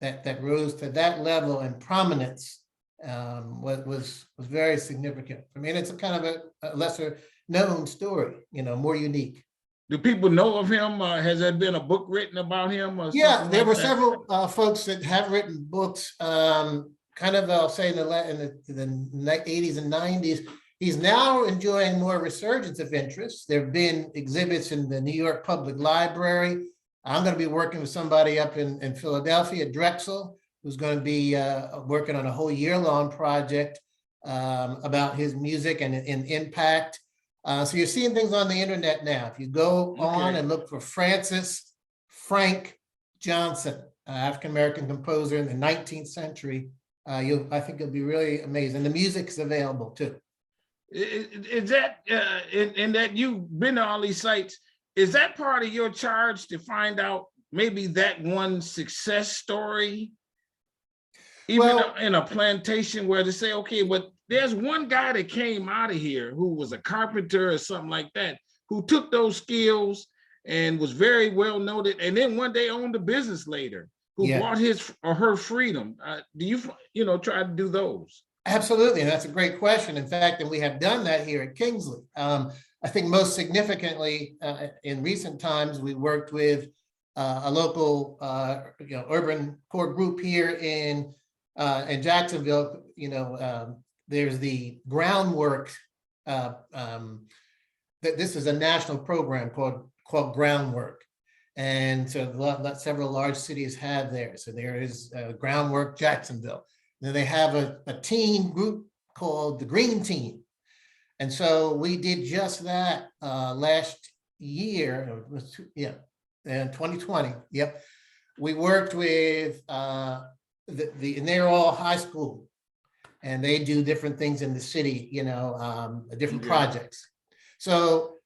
that rose to that level and prominence was very significant. I mean, it's a kind of a lesser known story, more unique. Do people know of him? Has there been a book written about him? Or yeah, there like were that? several folks that have written books, kind of, I'll say in the 80s and 90s. He's now enjoying more resurgence of interest. There have been exhibits in the New York Public Library. I'm going to be working with somebody up in Philadelphia, Drexel, who's going to be working on a whole year-long project about his music and impact. So you're seeing things on the internet now. If you go on and look for Francis Frank Johnson, African-American composer in the 19th century, I think you'll be really amazed. And the music is available too. Is that, in that you've been to all these sites, is that part of your charge to find out maybe that one success story? Even in a plantation where they say, okay, but there's one guy that came out of here who was a carpenter or something like that, who took those skills and was very well noted, and then one day owned a business later, who brought his or her freedom. Do you try to do those? Absolutely, and that's a great question. In fact, and we have done that here at Kingsley. I think most significantly in recent times, we worked with a local urban core group here in Jacksonville. There's the groundwork. This is a national program called Groundwork, and so several large cities have there. So there is Groundwork Jacksonville. Then they have a team group called the Green Team, and so we did just that last year. In 2020. Yep, we worked with and they're all high school, and they do different things in the city, different projects. So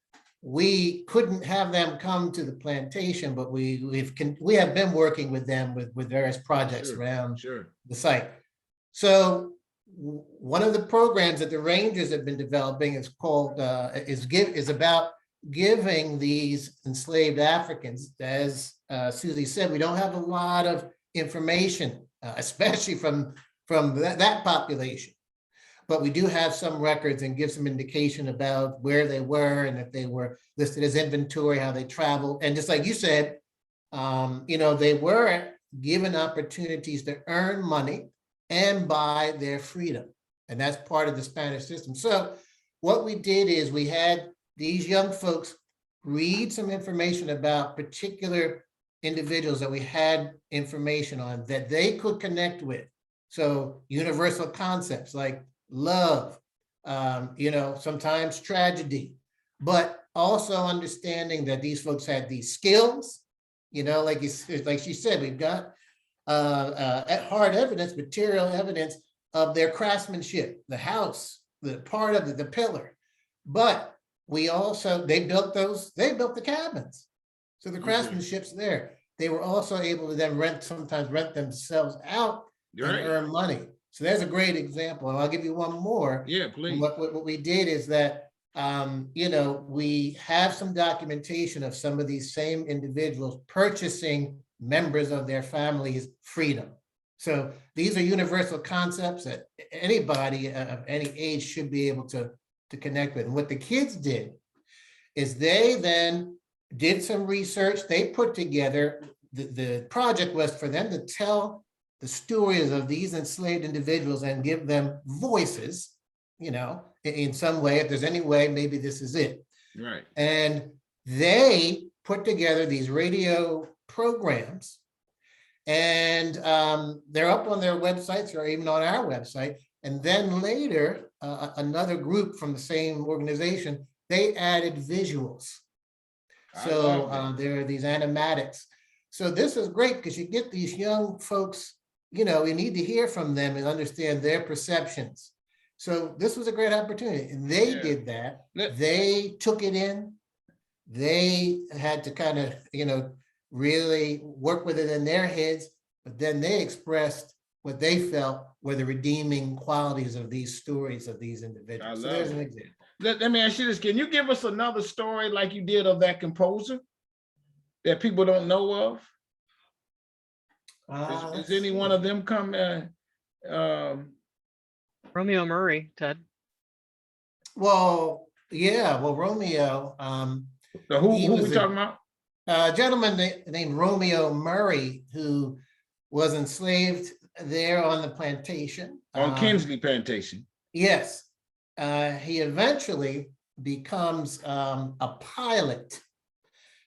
we couldn't have them come to the plantation, but we have been working with them with various projects around the site. So one of the programs that the Rangers have been developing is called is about giving these enslaved Africans, as Susie said, we don't have a lot of information, especially from that population. But we do have some records and give some indication about where they were and if they were listed as inventory, how they traveled. And just like you said, they were given opportunities to earn money and buy their freedom. And that's part of the Spanish system. So what we did is we had these young folks read some information about particular individuals that we had information on that they could connect with. So universal concepts like love, sometimes tragedy, but also understanding that these folks had these skills, like she said, we've got hard evidence, material evidence of their craftsmanship, the house, the part of the pillar, but they built the cabins. So the craftsmanship's there. They were also able to then sometimes rent themselves out and earn money. So there's a great example. And I'll give you one more. Yeah, please. What we did is that, we have some documentation of some of these same individuals purchasing members of their families' freedom. So these are universal concepts that anybody of any age should be able to connect with. And what the kids did is they then did some research. They put together, the project was for them to tell the stories of these enslaved individuals and give them voices, in some way. If there's any way, maybe this is it. Right. And they put together these radio programs, and they're up on their websites or even on our website. And then later, another group from the same organization, they added visuals. So there are these animatics. So this is great because you get these young folks, you need to hear from them and understand their perceptions. So this was a great opportunity. And they did that. They took it in. They had to kind of, really work with it in their heads, but then they expressed what they felt were the redeeming qualities of these stories of these individuals. So there's an example. Let me ask you this. Can you give us another story like you did of that composer that people don't know of? Is any one of them come? Romeo Murray, Ted. Well, yeah. Well, Romeo. So who we talking about? A gentleman named Romeo Murray, who was enslaved there on the plantation. On Kingsley Plantation. Yes. He eventually becomes a pilot.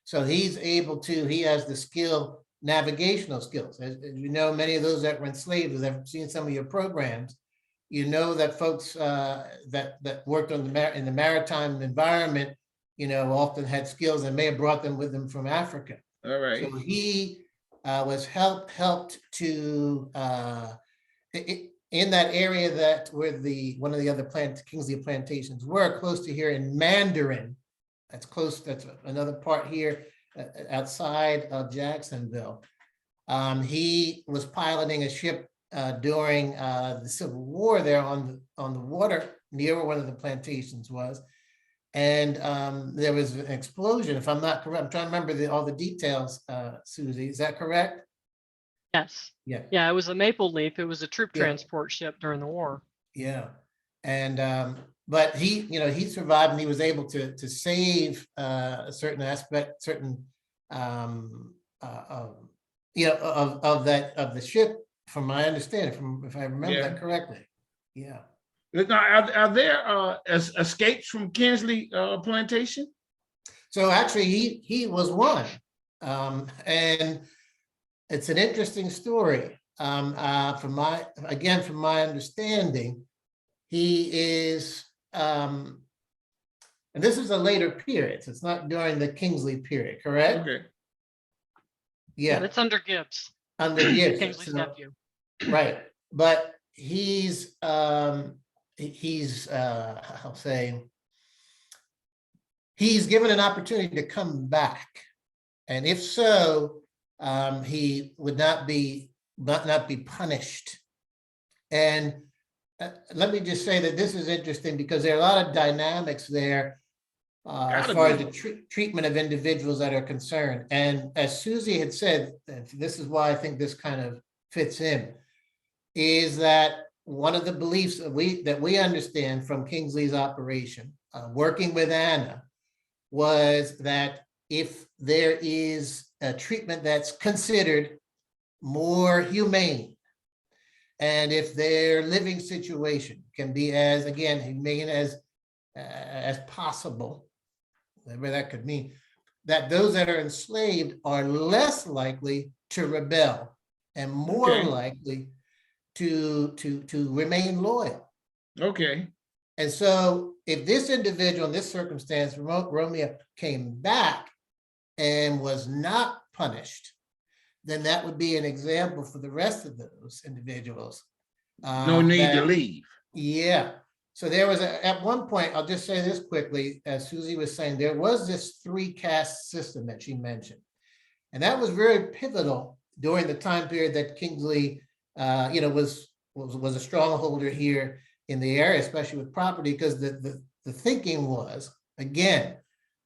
So he has the skill navigational skills. As you know, many of those that were enslaved, as I've seen some of your programs, you know that folks that worked on in the maritime environment, often had skills and may have brought them with them from Africa. All right. So he was helped to in that area where one of the other Kingsley plantations were, close to here in Mandarin. That's close. That's another part here outside of Jacksonville. He was piloting a ship during the Civil War there on the water near where one of the plantations was. And there was an explosion, if I'm not correct. I'm trying to remember all the details, Susie. Is that correct? Yes. Yeah. Yeah, it was a Maple Leaf. It was a troop Yeah. transport ship during the war. Yeah. And but he survived, and he was able to save a certain aspect, certain of the ship, from my understanding, if I remember that correctly. Yeah. Now, are there escapes from Kingsley plantation? So actually, he was one, and it's an interesting story. From my understanding, he is, and this is a later period, so it's not during the Kingsley period, correct? Okay. Yeah, It's under Gibbs, under Gibbs. Kingsley's nephew. Right, but I'll say, he's given an opportunity to come back, and if so, he would not be punished. And let me just say that this is interesting because there are a lot of dynamics there as far as the treatment of individuals that are concerned. And as Susie had said, and this is why I think this kind of fits in, is that one of the beliefs that we understand from Kingsley's operation, working with Anna, was that if there is a treatment that's considered more humane, and if their living situation can be as, again, humane as possible, whatever that could mean, that those that are enslaved are less likely to rebel and more likely to remain loyal. Okay. And so if this individual in this circumstance, Romeo, came back and was not punished, then that would be an example for the rest of those individuals. No need to leave. Yeah. So there was at one point, I'll just say this quickly, as Susie was saying, there was this 3 caste system that she mentioned. And that was very pivotal during the time period that Kingsley was a strongholder here in the area, especially with property, because the thinking was, again,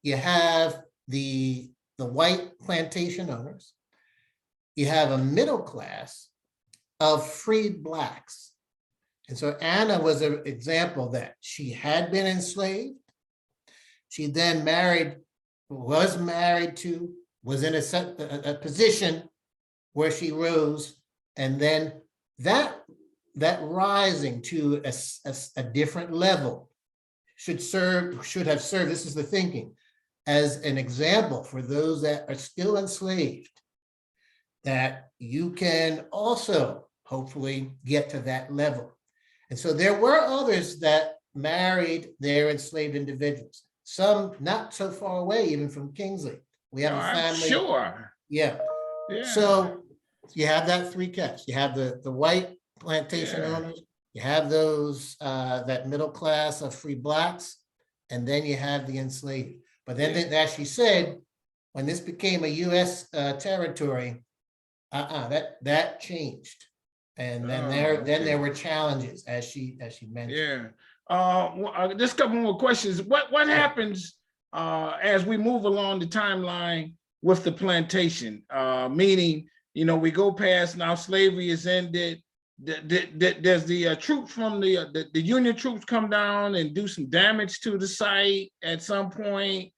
you have the white plantation owners, you have a middle class of freed Blacks. And so Anna was an example that she had been enslaved. She then was in a position where she rose, and then that rising to a different level should have served, this is the thinking, as an example for those that are still enslaved, that you can also hopefully get to that level. And so there were others that married their enslaved individuals, some not so far away even from Kingsley. We have a family. Sure. Yeah. So you have that 3 castes. You have the white plantation owners, you have those that middle class of free Blacks, and then you have the enslaved. But then, as she said, when this became a U.S. territory, that changed, and then there were challenges, as she mentioned. Yeah. Just a couple more questions. What happens as we move along the timeline with the plantation? Meaning, we go past now, slavery is ended. Does the troops from the Union troops come down and do some damage to the site at some point?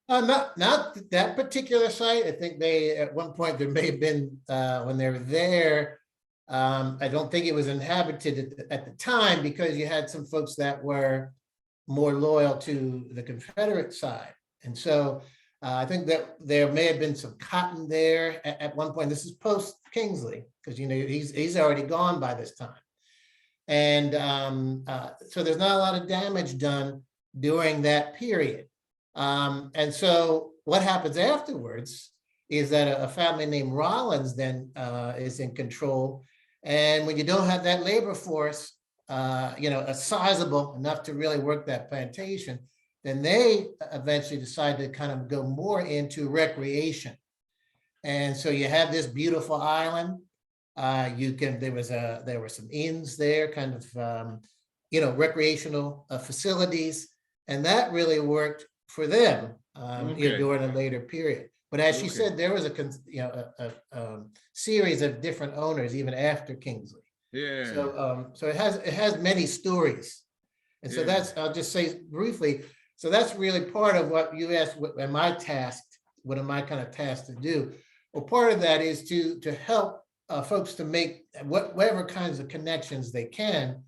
Not that particular site. I think at one point there may have been when they were there. I don't think it was inhabited at the time, because you had some folks that were more loyal to the Confederate side, and so I think that there may have been some cotton there at one point. This is post Kingsley, because he's already gone by this time. And so there's not a lot of damage done during that period. And so what happens afterwards is that a family named Rollins then is in control. And when you don't have that labor force, a sizable enough to really work that plantation, then they eventually decide to kind of go more into recreation. And so you have this beautiful island. There were some inns there, kind of, recreational facilities, and that really worked for them during a later period. But as she said, there was a series of different owners even after Kingsley. Yeah. So it has many stories, and so I'll just say briefly. So that's really part of what you asked. What am I kind of tasked to do? Well, part of that is to help folks to make whatever kinds of connections they can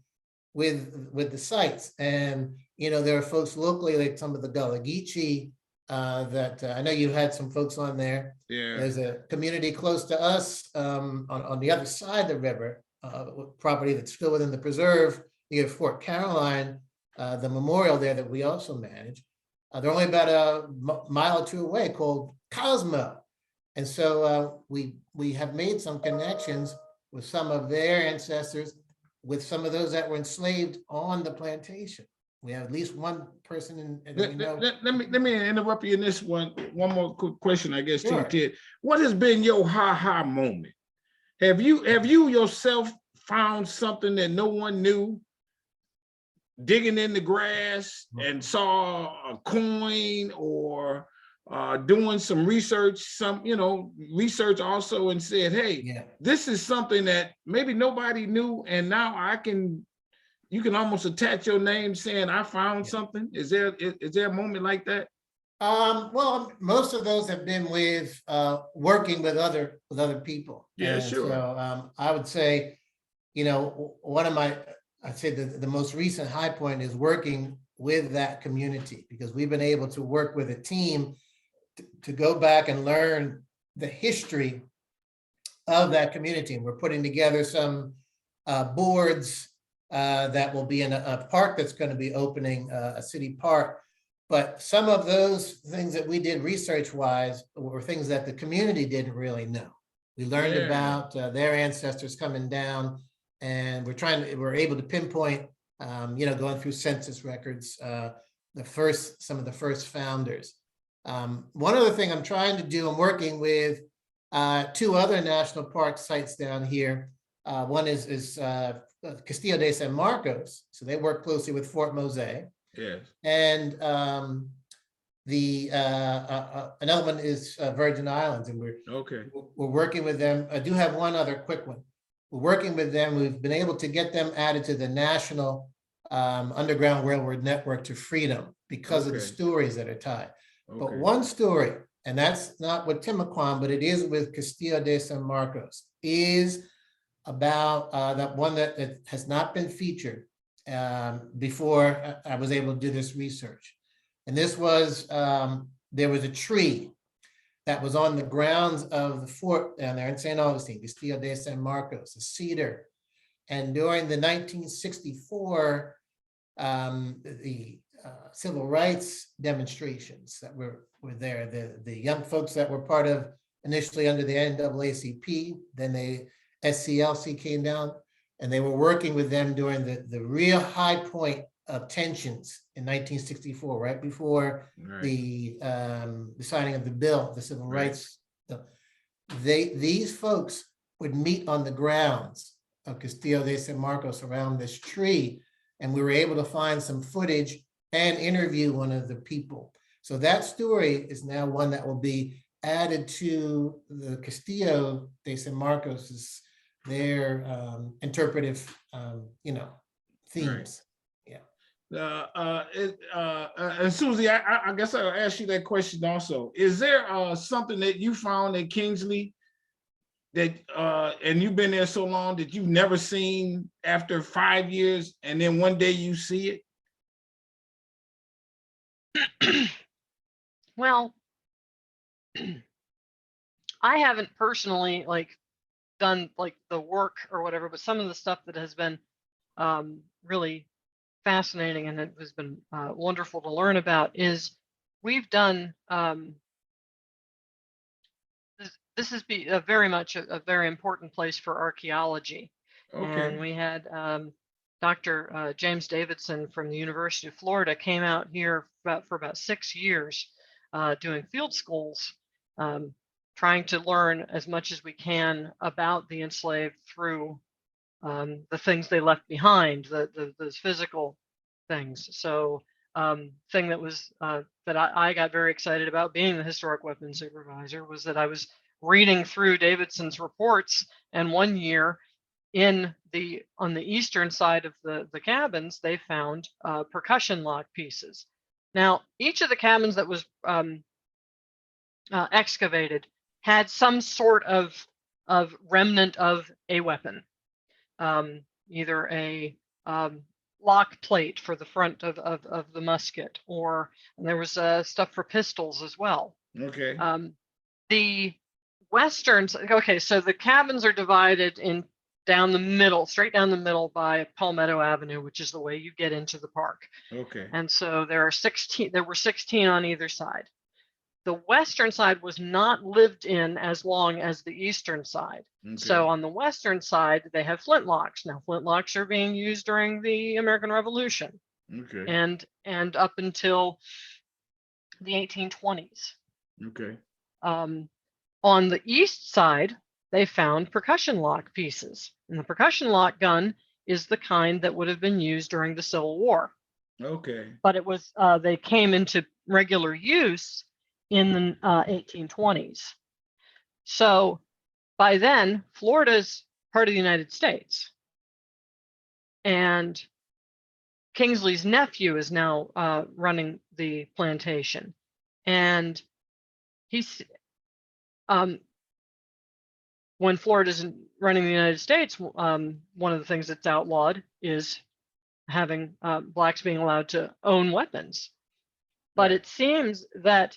with the sites. And there are folks locally, like some of the Gullah Geechee, that I know you had some folks on there. Yeah. There's a community close to us on the other side of the river, property that's still within the preserve near Fort Caroline, the memorial there that we also manage. They're only about a mile or two away, called Cosmo. And so we have made some connections with some of their ancestors, with some of those that were enslaved on the plantation. We have at least one person Let me interrupt you in this one. One more quick question, I guess, Sure. to you, Ted. What has been your ha-ha moment? Have you yourself found something that no one knew, digging in the grass and saw a coin, or doing some research, research also, and said, hey, this is something that maybe nobody knew, and now you can almost attach your name saying I found something? Is there a moment like that? Well, most of those have been with working with other people. Yeah, and sure. So I would say, I'd say the most recent high point is working with that community, because we've been able to work with a team to go back and learn the history of that community. And we're putting together some boards that will be in a park that's going to be opening, a city park. But some of those things that we did research-wise were things that the community didn't really know. We learned about their ancestors coming down, and we're able to pinpoint, going through census records, some of the first founders. One other thing I'm trying to do, I'm working with two other national park sites down here. One is Castillo de San Marcos. So they work closely with Fort Mose. Yes. And another one is Virgin Islands, and we're working with them. I do have one other quick one. We're working with them. We've been able to get them added to the National Underground Railroad Network to Freedom because of the stories that are tied. But one story, and that's not with Timucuan, but it is with Castillo de San Marcos, is about that one that has not been featured before I was able to do this research. And this was, there was a tree that was on the grounds of the fort down there in St. Augustine, Castillo de San Marcos, a cedar. And during the 1964, the civil rights demonstrations that were there, the young folks that were part of initially under the NAACP, then the SCLC came down, and they were working with them during the real high point of tensions in 1964, right before the signing of the bill, the civil rights. These folks would meet on the grounds of Castillo de San Marcos around this tree, and we were able to find some footage and interview one of the people. So that story is now one that will be added to the Castillo de San Marcos, their interpretive, themes. And Susie, I guess I'll ask you that question also. Is there something that you found at Kingsley that, and you've been there so long, that you've never seen after 5 years, and then one day you see it? Well, I haven't personally done the work or whatever, but some of the stuff that has been really fascinating and it has been wonderful to learn about is we've done this is very much a very important place for archaeology. Okay. And we had Dr. James Davidson from the University of Florida came out here for about 6 years doing field schools, trying to learn as much as we can about the enslaved through the things they left behind, those physical things. So thing that was that I got very excited about being the historic weapons supervisor was that I was reading through Davidson's reports, and one year on the eastern side of the cabins, they found percussion lock pieces. Now, each of the cabins that was excavated had some sort of remnant of a weapon, either a lock plate for the front of the musket, or there was stuff for pistols as well. Okay. The westerns, okay, so the cabins are divided in down the middle, straight down the middle by Palmetto Avenue, which is the way you get into the park. Okay. And so there were 16 on either side. The western side was not lived in as long as the eastern side. Okay. So on the western side, they have flintlocks. Now, flintlocks are being used during the American Revolution. Okay. And up until the 1820s. Okay. On the east side, they found percussion lock pieces. And the percussion lock gun is the kind that would have been used during the Civil War. Okay. But it was they came into regular use in the 1820s. So by then, Florida's part of the United States. And Kingsley's nephew is now running the plantation. And he's when Florida's running the United States, one of the things that's outlawed is having blacks being allowed to own weapons. But it seems that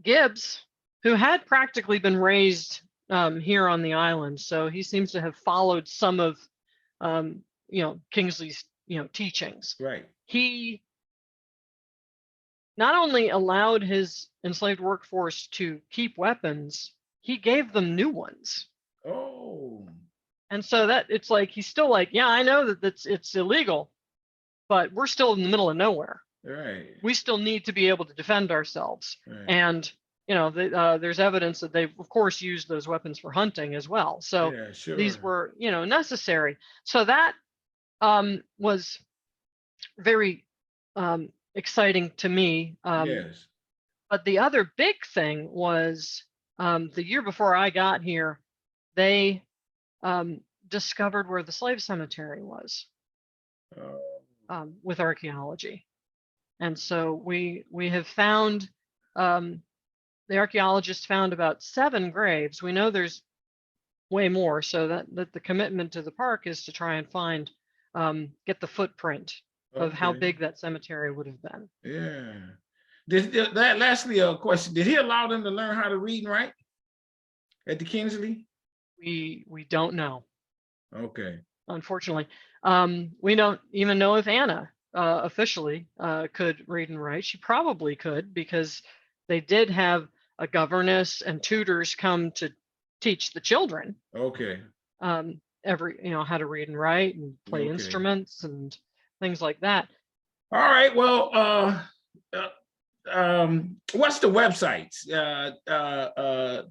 Gibbs, who had practically been raised here on the island, so he seems to have followed some of Kingsley's teachings. Right. He not only allowed his enslaved workforce to keep weapons, he gave them new ones. Oh. And so that it's like he's still like, yeah, I know that it's illegal, but we're still in the middle of nowhere. Right. We still need to be able to defend ourselves. Right. And there's evidence that they've of course used those weapons for hunting as well. So yeah, sure. these were necessary. So that was very exciting to me. Yes. But the other big thing was the year before I got here, they discovered where the slave cemetery was with archaeology. And so we have found, the archaeologists found about 7 graves. We know there's way more, so that the commitment to the park is to try and find, get the footprint of how big that cemetery would have been. Yeah. Lastly, a question: did he allow them to learn how to read and write at the Kingsley? We don't know. Okay. Unfortunately, we don't even know if Anna officially could read and write. She probably could, because they did have a governess and tutors come to teach the children. Okay. How to read and write and play instruments and things like that. All right. Well, what's the website?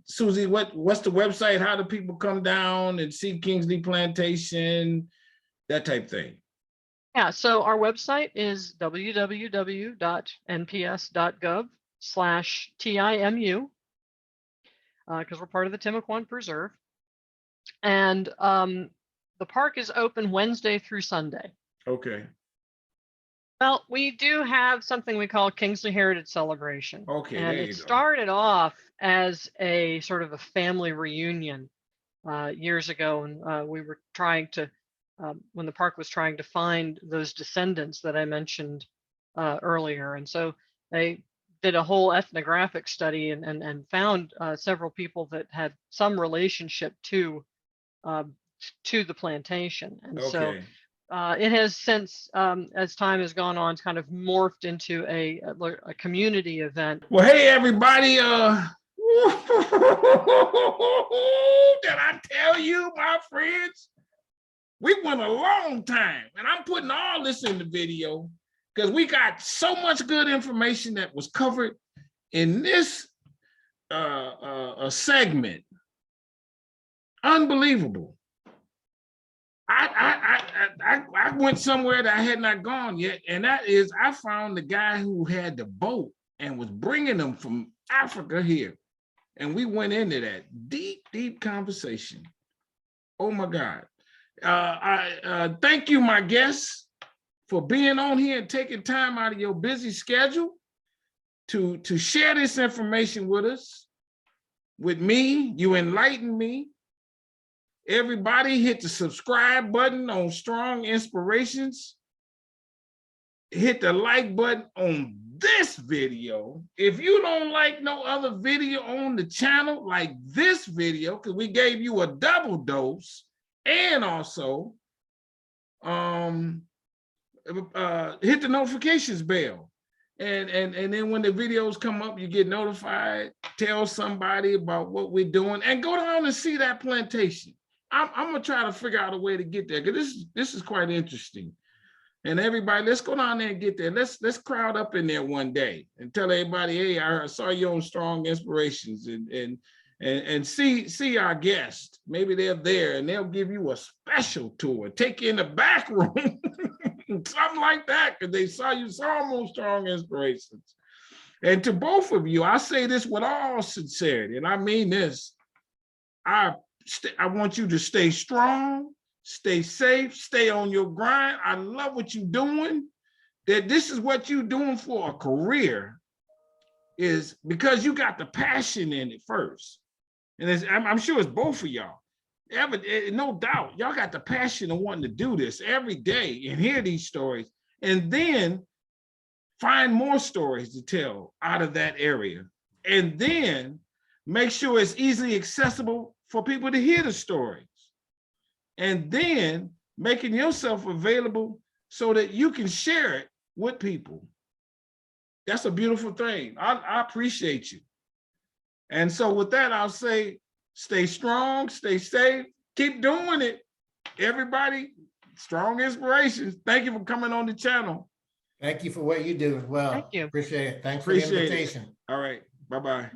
Susie, what's the website? How do people come down and see Kingsley Plantation, that type thing? Yeah, so our website is www.nps.gov/TIMU, because we're part of the Timucuan Preserve. And the park is open Wednesday through Sunday. Okay. Well, we do have something we call Kingsley Heritage Celebration. Okay, and there it you go. started off as a sort of a family reunion years ago, and we were trying to, when the park was trying to find those descendants that I mentioned earlier. And so they did a whole ethnographic study and found several people that had some relationship to the plantation. And so Okay. it has since, as time has gone on, kind of morphed into a community event. Well, hey, everybody. Did I tell you, my friends? We went a long time, and I'm putting all this in the video because we got so much good information that was covered in this segment. Unbelievable. I went somewhere that I had not gone yet, and that is I found the guy who had the boat and was bringing them from Africa here, and we went into that deep conversation. Oh my God. Thank you, my guests, for being on here and taking time out of your busy schedule to share this information with us, with me. You enlightened me. Everybody hit the subscribe button on Strong Inspirations. Hit the like button on this video. If you don't like no other video on the channel like this video, because we gave you a double dose, and also hit the notifications bell. And then when the videos come up, you get notified. Tell somebody about what we're doing, and go down and see that plantation. I'm gonna try to figure out a way to get there, because this is quite interesting. And everybody, let's go down there and get there. Let's crowd up in there one day and tell everybody, hey, I saw you on Strong Inspirations, and see our guests. Maybe they're there and they'll give you a special tour, take you in the back room, something like that, because they saw you on Strong Inspirations. And to both of you, I say this with all sincerity, and I mean this. I want you to stay strong, stay safe, stay on your grind. I love what you're doing. That this is what you're doing for a career, is because you got the passion in it first. And I'm sure it's both of y'all. No doubt, y'all got the passion of wanting to do this every day and hear these stories, and then find more stories to tell out of that area, and then make sure it's easily accessible for people to hear the stories, and then making yourself available so that you can share it with people. That's a beautiful thing. I appreciate you. And so with that, I'll say, stay strong, stay safe, keep doing it. Everybody, Strong Inspirations. Thank you for coming on the channel. Thank you for what you do as well. Thank you. Appreciate it. Thanks for Appreciate the it. invitation. All right, bye-bye.